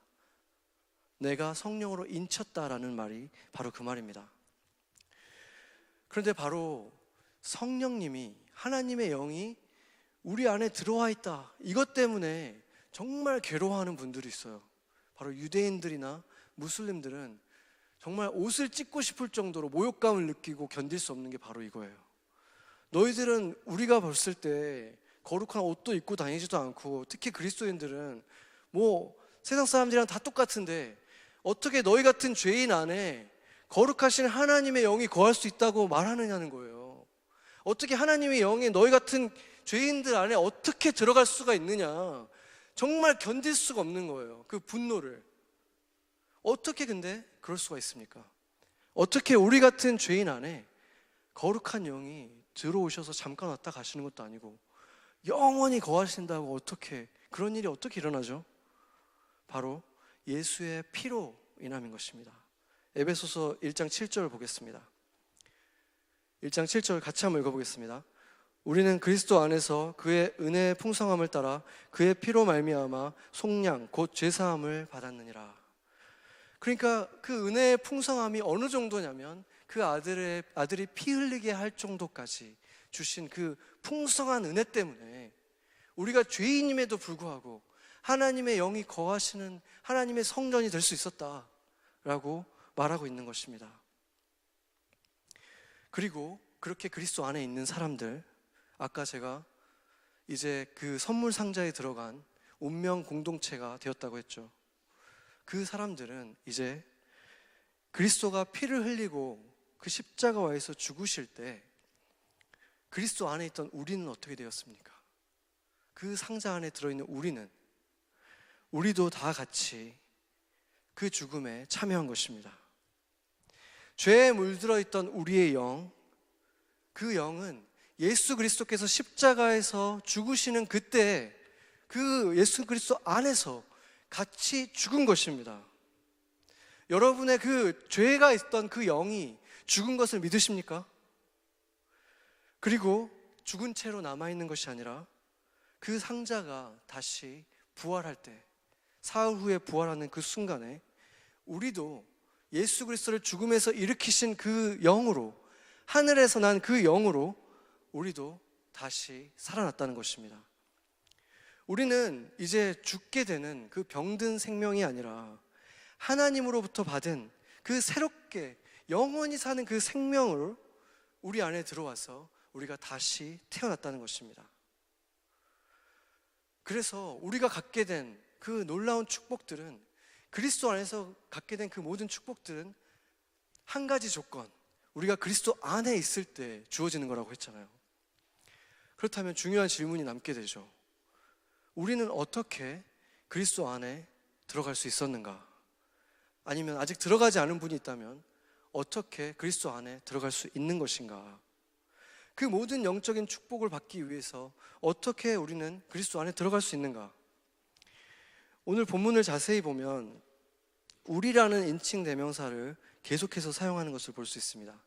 내가 성령으로 인쳤다라는 말이 바로 그 말입니다. 그런데 바로 성령님이, 하나님의 영이 우리 안에 들어와 있다, 이것 때문에 정말 괴로워하는 분들이 있어요. 바로 유대인들이나 무슬림들은 정말 옷을 찢고 싶을 정도로 모욕감을 느끼고 견딜 수 없는 게 바로 이거예요. 너희들은 우리가 봤을 때 거룩한 옷도 입고 다니지도 않고, 특히 그리스도인들은 뭐 세상 사람들이랑 다 똑같은데 어떻게 너희 같은 죄인 안에 거룩하신 하나님의 영이 거할 수 있다고 말하느냐는 거예요. 어떻게 하나님의 영이 너희 같은 죄인들 안에 어떻게 들어갈 수가 있느냐, 정말 견딜 수가 없는 거예요. 그 분노를. 어떻게 근데 그럴 수가 있습니까? 어떻게 우리 같은 죄인 안에 거룩한 영이 들어오셔서 잠깐 왔다 가시는 것도 아니고 영원히 거하신다고, 어떻게 그런 일이 어떻게 일어나죠? 바로 예수의 피로 인함인 것입니다. 에베소서 1장 7절을 보겠습니다. 1장 7절 같이 한번 읽어보겠습니다. 우리는 그리스도 안에서 그의 은혜의 풍성함을 따라 그의 피로 말미암아 속량 곧 죄사함을 받았느니라. 그러니까 그 은혜의 풍성함이 어느 정도냐면 그 아들이 피 흘리게 할 정도까지 주신 그 풍성한 은혜 때문에 우리가 죄인임에도 불구하고 하나님의 영이 거하시는 하나님의 성전이 될 수 있었다라고 말하고 있는 것입니다. 그리고 그렇게 그리스도 안에 있는 사람들, 아까 제가 이제 그 선물 상자에 들어간 운명 공동체가 되었다고 했죠. 그 사람들은 이제 그리스도가 피를 흘리고 그 십자가와에서 죽으실 때 그리스도 안에 있던 우리는 어떻게 되었습니까? 그 상자 안에 들어있는 우리도 다 같이 그 죽음에 참여한 것입니다. 죄에 물들어 있던 우리의 영, 그 영은 예수 그리스도께서 십자가에서 죽으시는 그때 그 예수 그리스도 안에서 같이 죽은 것입니다. 여러분의 그 죄가 있던 그 영이 죽은 것을 믿으십니까? 그리고 죽은 채로 남아있는 것이 아니라 그 상자가 다시 부활할 때, 사흘 후에 부활하는 그 순간에 우리도 예수 그리스도를 죽음에서 일으키신 그 영으로, 하늘에서 난 그 영으로 우리도 다시 살아났다는 것입니다. 우리는 이제 죽게 되는 그 병든 생명이 아니라 하나님으로부터 받은 그 새롭게 영원히 사는 그 생명을 우리 안에 들어와서 우리가 다시 태어났다는 것입니다. 그래서 우리가 갖게 된 그 놀라운 축복들은, 그리스도 안에서 갖게 된 그 모든 축복들은 한 가지 조건, 우리가 그리스도 안에 있을 때 주어지는 거라고 했잖아요. 그렇다면 중요한 질문이 남게 되죠. 우리는 어떻게 그리스도 안에 들어갈 수 있었는가? 아니면 아직 들어가지 않은 분이 있다면 어떻게 그리스도 안에 들어갈 수 있는 것인가? 그 모든 영적인 축복을 받기 위해서 어떻게 우리는 그리스도 안에 들어갈 수 있는가? 오늘 본문을 자세히 보면 우리라는 인칭 대명사를 계속해서 사용하는 것을 볼 수 있습니다.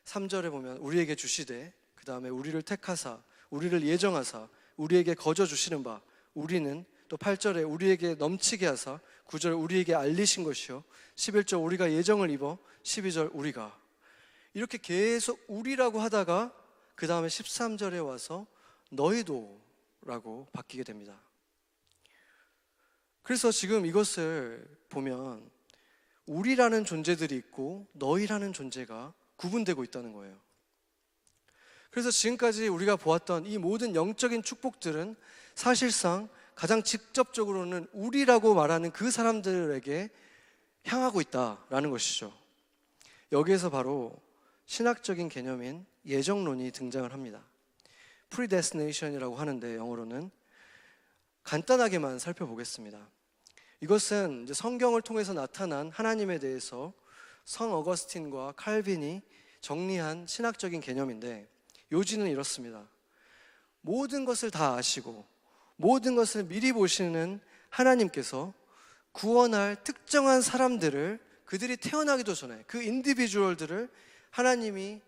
3절에 보면 우리에게 주시되, 그 다음에 우리를 택하사, 우리를 예정하사, 우리에게 거저 주시는 바, 우리는, 또 8절에 우리에게 넘치게 하사, 9절 우리에게 알리신 것이요, 11절 우리가 예정을 입어, 12절 우리가. 이렇게 계속 우리라고 하다가 그 다음에 13절에 와서 너희도 라고 바뀌게 됩니다. 그래서 지금 이것을 보면 우리라는 존재들이 있고 너희라는 존재가 구분되고 있다는 거예요. 그래서 지금까지 우리가 보았던 이 모든 영적인 축복들은 사실상 가장 직접적으로는 우리라고 말하는 그 사람들에게 향하고 있다라는 것이죠. 여기에서 바로 신학적인 개념인 예정론이 등장을 합니다. predestination이라고 하는데 영어로는 간단하게만 살펴보겠습니다. 이것은 이제 성경을 통해서 나타난 하나님에 대해서 성 어거스틴과 칼빈이 정리한 신학적인 개념인데, 요지는 이렇습니다. 모든 것을 다 아시고 모든 것을 미리 보시는 하나님께서 구원할 특정한 사람들을, 그들이 태어나기도 전에, 그 인디비주얼들을 하나님이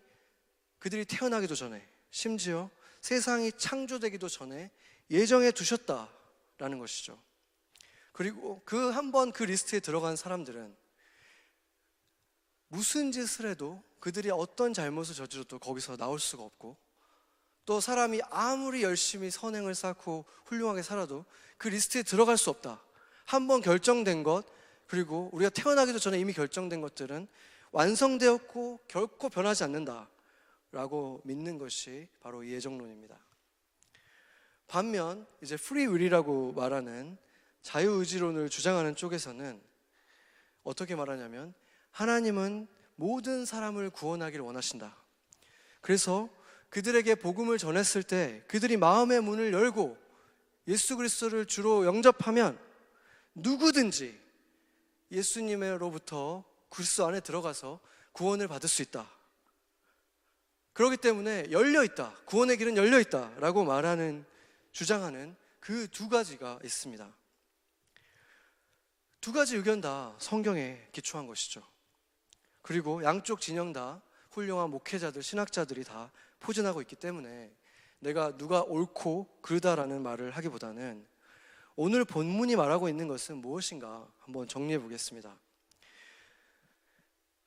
그들이 태어나기도 전에, 심지어 세상이 창조되기도 전에 예정해 두셨다라는 것이죠. 그리고 그 한 번 그 리스트에 들어간 사람들은 무슨 짓을 해도, 그들이 어떤 잘못을 저질러도 거기서 나올 수가 없고, 또 사람이 아무리 열심히 선행을 쌓고 훌륭하게 살아도 그 리스트에 들어갈 수 없다. 한 번 결정된 것, 그리고 우리가 태어나기도 전에 이미 결정된 것들은 완성되었고 결코 변하지 않는다 라고 믿는 것이 바로 이 예정론입니다. 반면 이제 프리윌이라고 말하는 자유의지론을 주장하는 쪽에서는 어떻게 말하냐면, 하나님은 모든 사람을 구원하기를 원하신다. 그래서 그들에게 복음을 전했을 때 그들이 마음의 문을 열고 예수 그리스도를 주로 영접하면 누구든지 예수님으로부터 그리스도 안에 들어가서 구원을 받을 수 있다. 그렇기 때문에 열려있다, 구원의 길은 열려있다 라고 말하는, 주장하는 그 두 가지가 있습니다. 두 가지 의견 다 성경에 기초한 것이죠. 그리고 양쪽 진영 다 훌륭한 목회자들, 신학자들이 다 포진하고 있기 때문에 내가 누가 옳고 그르다라는 말을 하기보다는 오늘 본문이 말하고 있는 것은 무엇인가 한번 정리해 보겠습니다.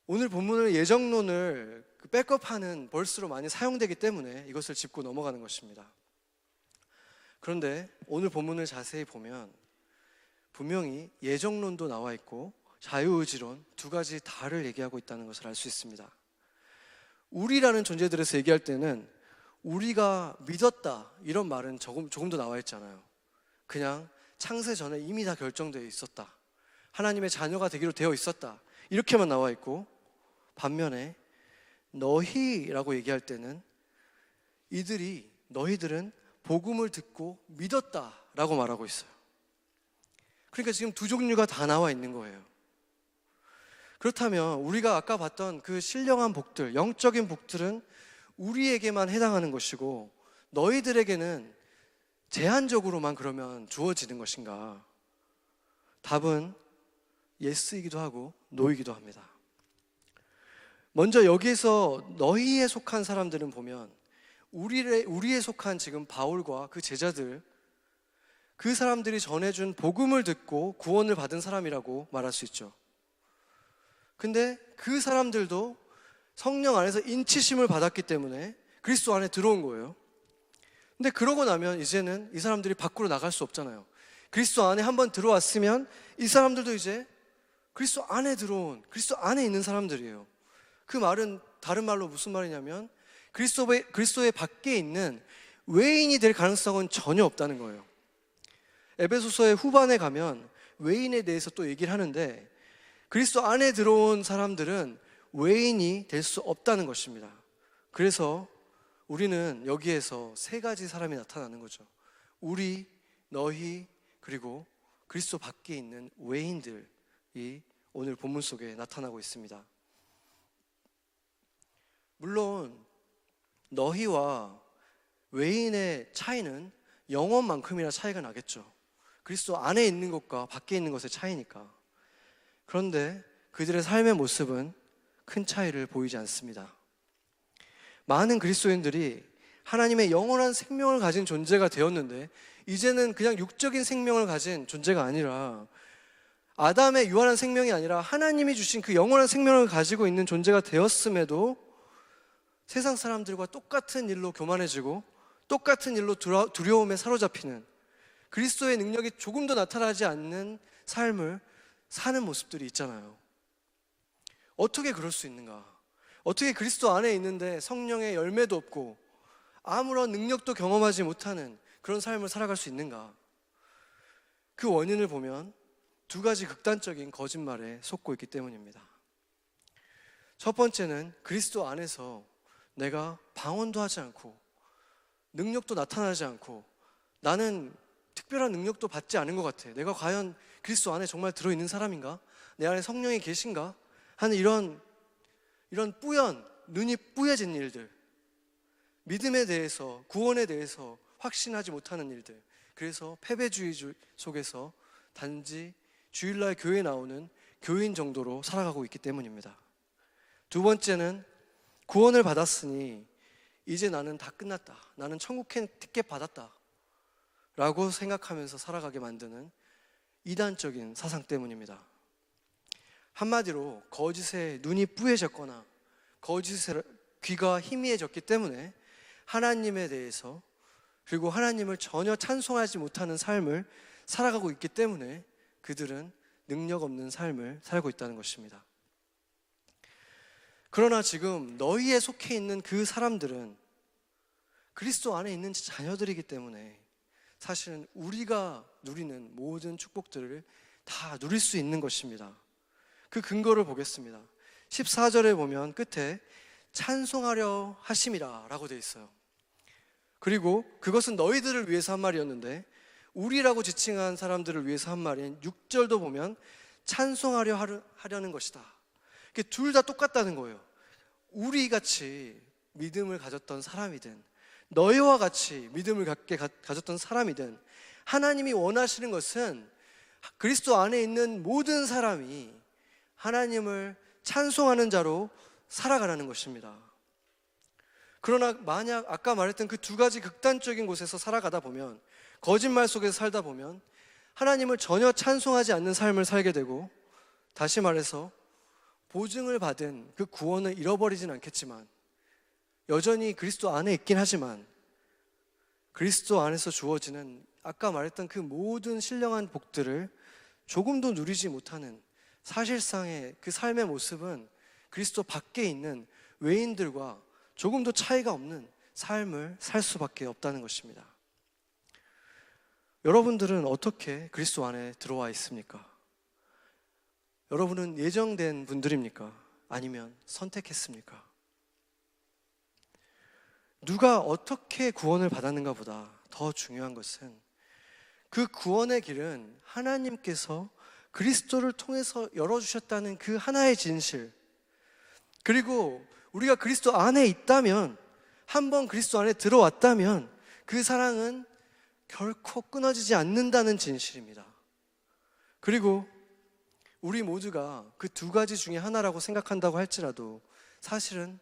오늘 본문을 예정론을 백업하는 벌스로 많이 사용되기 때문에 이것을 짚고 넘어가는 것입니다. 그런데 오늘 본문을 자세히 보면 분명히 예정론도 나와 있고 자유의지론, 두 가지 다를 얘기하고 있다는 것을 알 수 있습니다. 우리라는 존재들에서 얘기할 때는 우리가 믿었다 이런 말은 조금 더 나와 있잖아요. 그냥 창세 전에 이미 다 결정되어 있었다, 하나님의 자녀가 되기로 되어 있었다, 이렇게만 나와 있고, 반면에 너희라고 얘기할 때는 너희들은 복음을 듣고 믿었다라고 말하고 있어요. 그러니까 지금 두 종류가 다 나와 있는 거예요. 그렇다면 우리가 아까 봤던 그 신령한 복들, 영적인 복들은 우리에게만 해당하는 것이고 너희들에게는 제한적으로만 그러면 주어지는 것인가? 답은 예스이기도 하고 노이기도 합니다. 먼저 여기에서 너희에 속한 사람들은 보면 우리에 속한 지금 바울과 그 제자들, 그 사람들이 전해준 복음을 듣고 구원을 받은 사람이라고 말할 수 있죠. 근데 그 사람들도 성령 안에서 인치심을 받았기 때문에 그리스도 안에 들어온 거예요. 근데 그러고 나면 이제는 이 사람들이 밖으로 나갈 수 없잖아요. 그리스도 안에 한번 들어왔으면 이 사람들도 이제 그리스도 안에 들어온, 그리스도 안에 있는 사람들이에요. 그 말은 다른 말로 무슨 말이냐면 그리스도의 밖에 있는 외인이 될 가능성은 전혀 없다는 거예요. 에베소서의 후반에 가면 외인에 대해서 또 얘기를 하는데 그리스도 안에 들어온 사람들은 외인이 될 수 없다는 것입니다. 그래서 우리는 여기에서 세 가지 사람이 나타나는 거죠. 우리, 너희, 그리고 그리스도 밖에 있는 외인들이 오늘 본문 속에 나타나고 있습니다. 물론 너희와 외인의 차이는 영혼만큼이나 차이가 나겠죠. 그리스도 안에 있는 것과 밖에 있는 것의 차이니까. 그런데 그들의 삶의 모습은 큰 차이를 보이지 않습니다. 많은 그리스도인들이 하나님의 영원한 생명을 가진 존재가 되었는데 이제는 그냥 육적인 생명을 가진 존재가 아니라 아담의 유한한 생명이 아니라 하나님이 주신 그 영원한 생명을 가지고 있는 존재가 되었음에도 세상 사람들과 똑같은 일로 교만해지고 똑같은 일로 두려움에 사로잡히는, 그리스도의 능력이 조금 더 나타나지 않는 삶을 사는 모습들이 있잖아요. 어떻게 그럴 수 있는가? 어떻게 그리스도 안에 있는데 성령의 열매도 없고 아무런 능력도 경험하지 못하는 그런 삶을 살아갈 수 있는가? 그 원인을 보면 두 가지 극단적인 거짓말에 속고 있기 때문입니다. 첫 번째는 그리스도 안에서 내가 방언도 하지 않고 능력도 나타나지 않고 나는 특별한 능력도 받지 않은 것 같아, 내가 과연 그리스도 안에 정말 들어있는 사람인가? 내 안에 성령이 계신가? 하는 이런 눈이 뿌얘진 일들, 믿음에 대해서, 구원에 대해서 확신하지 못하는 일들, 그래서 패배주의 속에서 단지 주일날 교회에 나오는 교인 정도로 살아가고 있기 때문입니다. 두 번째는 구원을 받았으니 이제 나는 다 끝났다, 나는 천국 티켓 받았다 라고 생각하면서 살아가게 만드는 이단적인 사상 때문입니다. 한마디로 거짓에 눈이 뿌얘졌거나 거짓에 귀가 희미해졌기 때문에 하나님에 대해서, 그리고 하나님을 전혀 찬송하지 못하는 삶을 살아가고 있기 때문에 그들은 능력 없는 삶을 살고 있다는 것입니다. 그러나 지금 너희에 속해 있는 그 사람들은 그리스도 안에 있는 자녀들이기 때문에 사실은 우리가 누리는 모든 축복들을 다 누릴 수 있는 것입니다. 그 근거를 보겠습니다. 14절에 보면 끝에 찬송하려 하심이라 라고 되어 있어요. 그리고 그것은 너희들을 위해서 한 말이었는데 우리라고 지칭한 사람들을 위해서 한 말인 6절도 보면 찬송하려 하려는 것이다. 둘 다 똑같다는 거예요. 우리같이 믿음을 가졌던 사람이든 너희와 같이 믿음을 가졌던 사람이든 하나님이 원하시는 것은 그리스도 안에 있는 모든 사람이 하나님을 찬송하는 자로 살아가라는 것입니다. 그러나 만약 아까 말했던 그 두 가지 극단적인 곳에서 살아가다 보면, 거짓말 속에서 살다 보면 하나님을 전혀 찬송하지 않는 삶을 살게 되고, 다시 말해서 보증을 받은 그 구원을 잃어버리진 않겠지만 여전히 그리스도 안에 있긴 하지만 그리스도 안에서 주어지는 아까 말했던 그 모든 신령한 복들을 조금도 누리지 못하는 사실상의 그 삶의 모습은 그리스도 밖에 있는 외인들과 조금도 차이가 없는 삶을 살 수밖에 없다는 것입니다. 여러분들은 어떻게 그리스도 안에 들어와 있습니까? 여러분은 예정된 분들입니까? 아니면 선택했습니까? 누가 어떻게 구원을 받았는가 보다 더 중요한 것은 그 구원의 길은 하나님께서 그리스도를 통해서 열어주셨다는 그 하나의 진실, 그리고 우리가 그리스도 안에 있다면, 한번 그리스도 안에 들어왔다면 그 사랑은 결코 끊어지지 않는다는 진실입니다. 그리고 우리 모두가 그 두 가지 중에 하나라고 생각한다고 할지라도 사실은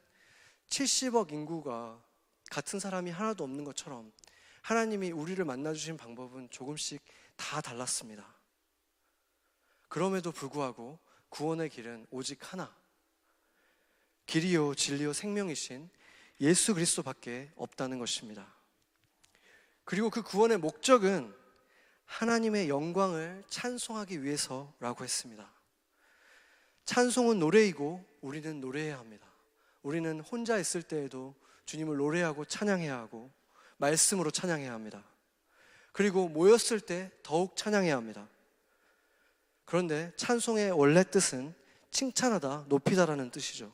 70억 인구가 같은 사람이 하나도 없는 것처럼 하나님이 우리를 만나주신 방법은 조금씩 다 달랐습니다. 그럼에도 불구하고 구원의 길은 오직 하나, 길이요 진리요 생명이신 예수 그리스도밖에 없다는 것입니다. 그리고 그 구원의 목적은 하나님의 영광을 찬송하기 위해서라고 했습니다. 찬송은 노래이고 우리는 노래해야 합니다. 우리는 혼자 있을 때에도 주님을 노래하고 찬양해야 하고 말씀으로 찬양해야 합니다. 그리고 모였을 때 더욱 찬양해야 합니다. 그런데 찬송의 원래 뜻은 칭찬하다, 높이다라는 뜻이죠.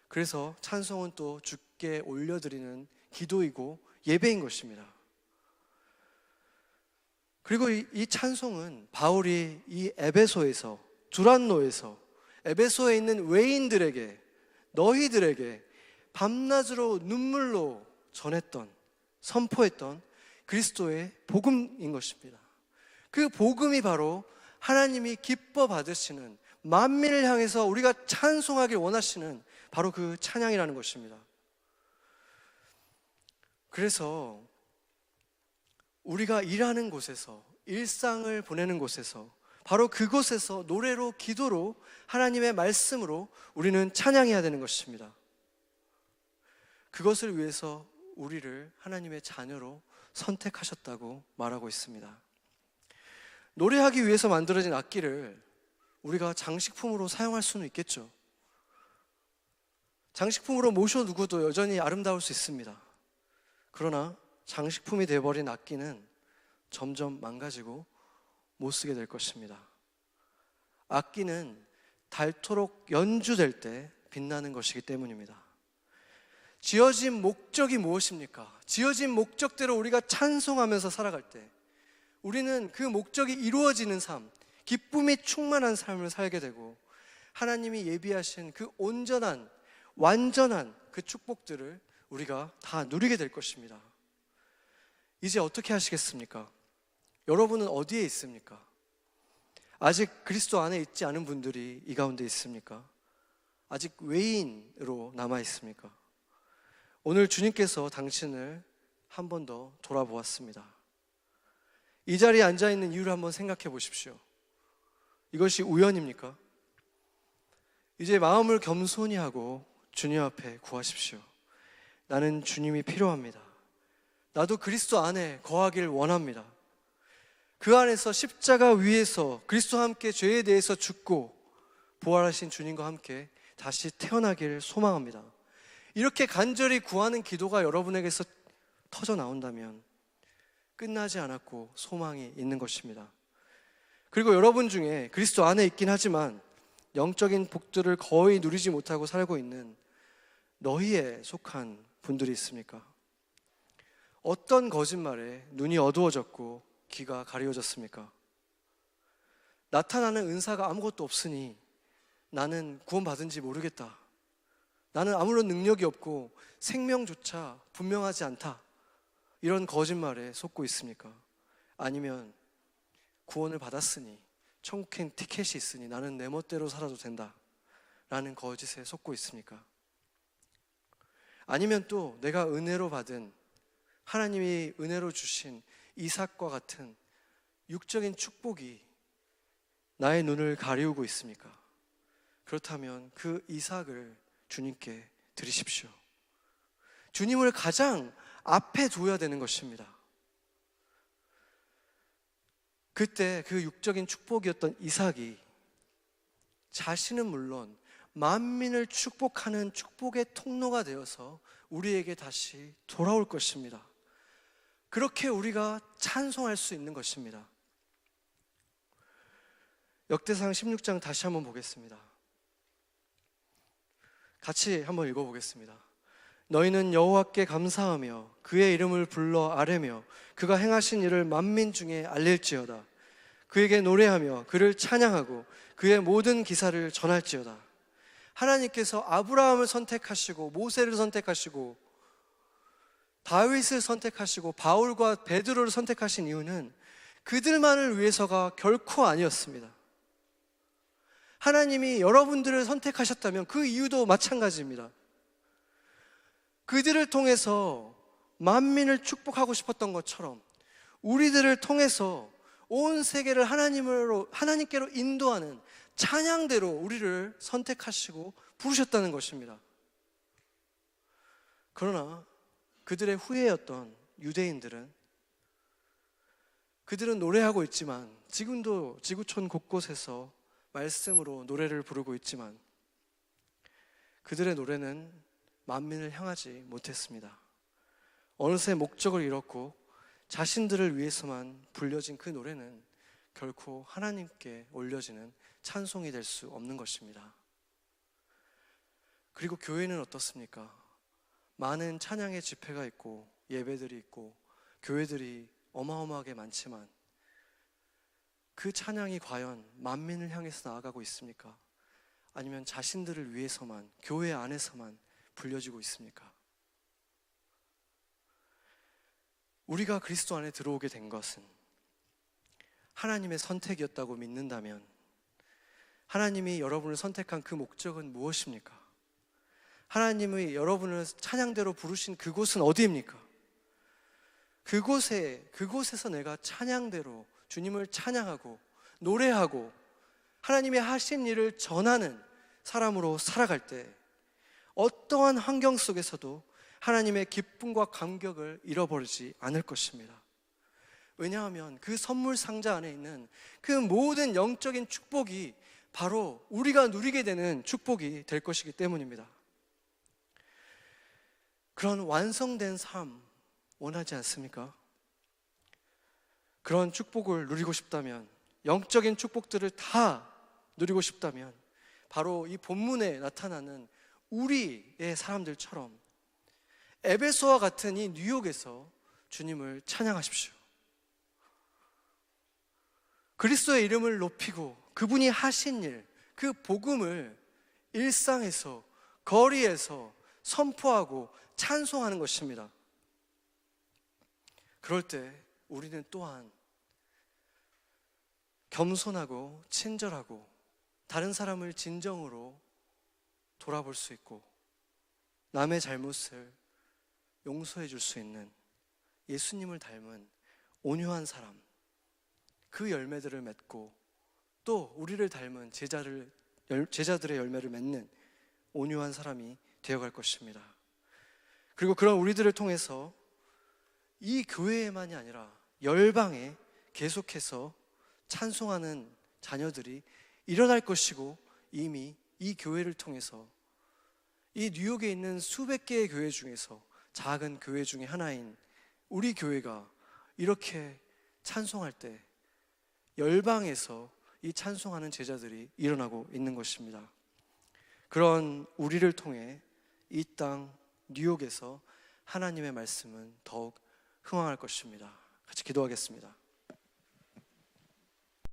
그래서 찬송은 또 주께 올려드리는 기도이고 예배인 것입니다. 그리고 이 찬송은 바울이 이 에베소에서, 두란노에서 에베소에 있는 외인들에게, 너희들에게 밤낮으로 눈물로 전했던, 선포했던 그리스도의 복음인 것입니다. 그 복음이 바로 하나님이 기뻐 받으시는, 만민을 향해서 우리가 찬송하길 원하시는 바로 그 찬양이라는 것입니다. 그래서 우리가 일하는 곳에서, 일상을 보내는 곳에서, 바로 그곳에서 노래로, 기도로, 하나님의 말씀으로 우리는 찬양해야 되는 것입니다. 그것을 위해서 우리를 하나님의 자녀로 선택하셨다고 말하고 있습니다. 노래하기 위해서 만들어진 악기를 우리가 장식품으로 사용할 수는 있겠죠. 장식품으로 모셔두고도 여전히 아름다울 수 있습니다. 그러나 장식품이 되어버린 악기는 점점 망가지고 못 쓰게 될 것입니다. 악기는 닳도록 연주될 때 빛나는 것이기 때문입니다. 지어진 목적이 무엇입니까? 지어진 목적대로 우리가 찬송하면서 살아갈 때 우리는 그 목적이 이루어지는 삶, 기쁨이 충만한 삶을 살게 되고 하나님이 예비하신 그 온전한, 완전한 그 축복들을 우리가 다 누리게 될 것입니다. 이제 어떻게 하시겠습니까? 여러분은 어디에 있습니까? 아직 그리스도 안에 있지 않은 분들이 이 가운데 있습니까? 아직 외인으로 남아 있습니까? 오늘 주님께서 당신을 한 번 더 돌아보았습니다. 이 자리에 앉아 있는 이유를 한번 생각해 보십시오. 이것이 우연입니까? 이제 마음을 겸손히 하고 주님 앞에 구하십시오. 나는 주님이 필요합니다. 나도 그리스도 안에 거하길 원합니다. 그 안에서 십자가 위에서 그리스도와 함께 죄에 대해서 죽고 부활하신 주님과 함께 다시 태어나기를 소망합니다. 이렇게 간절히 구하는 기도가 여러분에게서 터져 나온다면 끝나지 않았고 소망이 있는 것입니다. 그리고 여러분 중에 그리스도 안에 있긴 하지만 영적인 복들을 거의 누리지 못하고 살고 있는 너희에 속한 분들이 있습니까? 어떤 거짓말에 눈이 어두워졌고 귀가 가려졌습니까? 나타나는 은사가 아무것도 없으니 나는 구원받은지 모르겠다. 나는 아무런 능력이 없고 생명조차 분명하지 않다. 이런 거짓말에 속고 있습니까? 아니면 구원을 받았으니 천국행 티켓이 있으니 나는 내 멋대로 살아도 된다 라는 거짓에 속고 있습니까? 아니면 또 내가 은혜로 받은, 하나님이 은혜로 주신 이삭과 같은 육적인 축복이 나의 눈을 가리우고 있습니까? 그렇다면 그 이삭을 주님께 드리십시오. 주님을 가장 앞에 둬야 되는 것입니다. 그때 그 육적인 축복이었던 이삭이 자신은 물론 만민을 축복하는 축복의 통로가 되어서 우리에게 다시 돌아올 것입니다. 그렇게 우리가 찬송할 수 있는 것입니다. 역대상 16장 다시 한번 보겠습니다. 같이 한번 읽어보겠습니다. 너희는 여호와께 감사하며 그의 이름을 불러 아뢰며 그가 행하신 일을 만민 중에 알릴지어다. 그에게 노래하며 그를 찬양하고 그의 모든 기사를 전할지어다. 하나님께서 아브라함을 선택하시고 모세를 선택하시고 다윗을 선택하시고 바울과 베드로를 선택하신 이유는 그들만을 위해서가 결코 아니었습니다. 하나님이 여러분들을 선택하셨다면 그 이유도 마찬가지입니다. 그들을 통해서 만민을 축복하고 싶었던 것처럼 우리들을 통해서 온 세계를 하나님께로 인도하는 찬양대로 우리를 선택하시고 부르셨다는 것입니다. 그러나 그들의 후예였던 유대인들은 그들은 노래하고 있지만 지금도 지구촌 곳곳에서 말씀으로 노래를 부르고 있지만 그들의 노래는 만민을 향하지 못했습니다. 어느새 목적을 잃었고 자신들을 위해서만 불려진 그 노래는 결코 하나님께 올려지는 찬송이 될 수 없는 것입니다. 그리고 교회는 어떻습니까? 많은 찬양의 집회가 있고 예배들이 있고 교회들이 어마어마하게 많지만 그 찬양이 과연 만민을 향해서 나아가고 있습니까? 아니면 자신들을 위해서만, 교회 안에서만 불려지고 있습니까? 우리가 그리스도 안에 들어오게 된 것은 하나님의 선택이었다고 믿는다면 하나님이 여러분을 선택한 그 목적은 무엇입니까? 하나님이 여러분을 찬양대로 부르신 그곳은 어디입니까? 그곳에서 내가 찬양대로 주님을 찬양하고 노래하고 하나님이 하신 일을 전하는 사람으로 살아갈 때 어떠한 환경 속에서도 하나님의 기쁨과 감격을 잃어버리지 않을 것입니다. 왜냐하면 그 선물 상자 안에 있는 그 모든 영적인 축복이 바로 우리가 누리게 되는 축복이 될 것이기 때문입니다. 그런 완성된 삶 원하지 않습니까? 그런 축복을 누리고 싶다면, 영적인 축복들을 다 누리고 싶다면 바로 이 본문에 나타나는 우리의 사람들처럼 에베소와 같은 이 뉴욕에서 주님을 찬양하십시오. 그리스도의 이름을 높이고 그분이 하신 일, 그 복음을 일상에서, 거리에서 선포하고 찬송하는 것입니다. 그럴 때 우리는 또한 겸손하고 친절하고 다른 사람을 진정으로 돌아볼 수 있고 남의 잘못을 용서해 줄 수 있는 예수님을 닮은 온유한 사람, 그 열매들을 맺고 또 우리를 닮은 제자들의 열매를 맺는 온유한 사람이 되어갈 것입니다. 그리고 그런 우리들을 통해서 이 교회에만이 아니라 열방에 계속해서 찬송하는 자녀들이 일어날 것이고 이미 이 교회를 통해서 이 뉴욕에 있는 수백 개의 교회 중에서 작은 교회 중에 하나인 우리 교회가 이렇게 찬송할 때 열방에서 이 찬송하는 제자들이 일어나고 있는 것입니다. 그런 우리를 통해 이 땅 뉴욕에서 하나님의 말씀은 더욱 흥황할 것입니다. 같이 기도하겠습니다.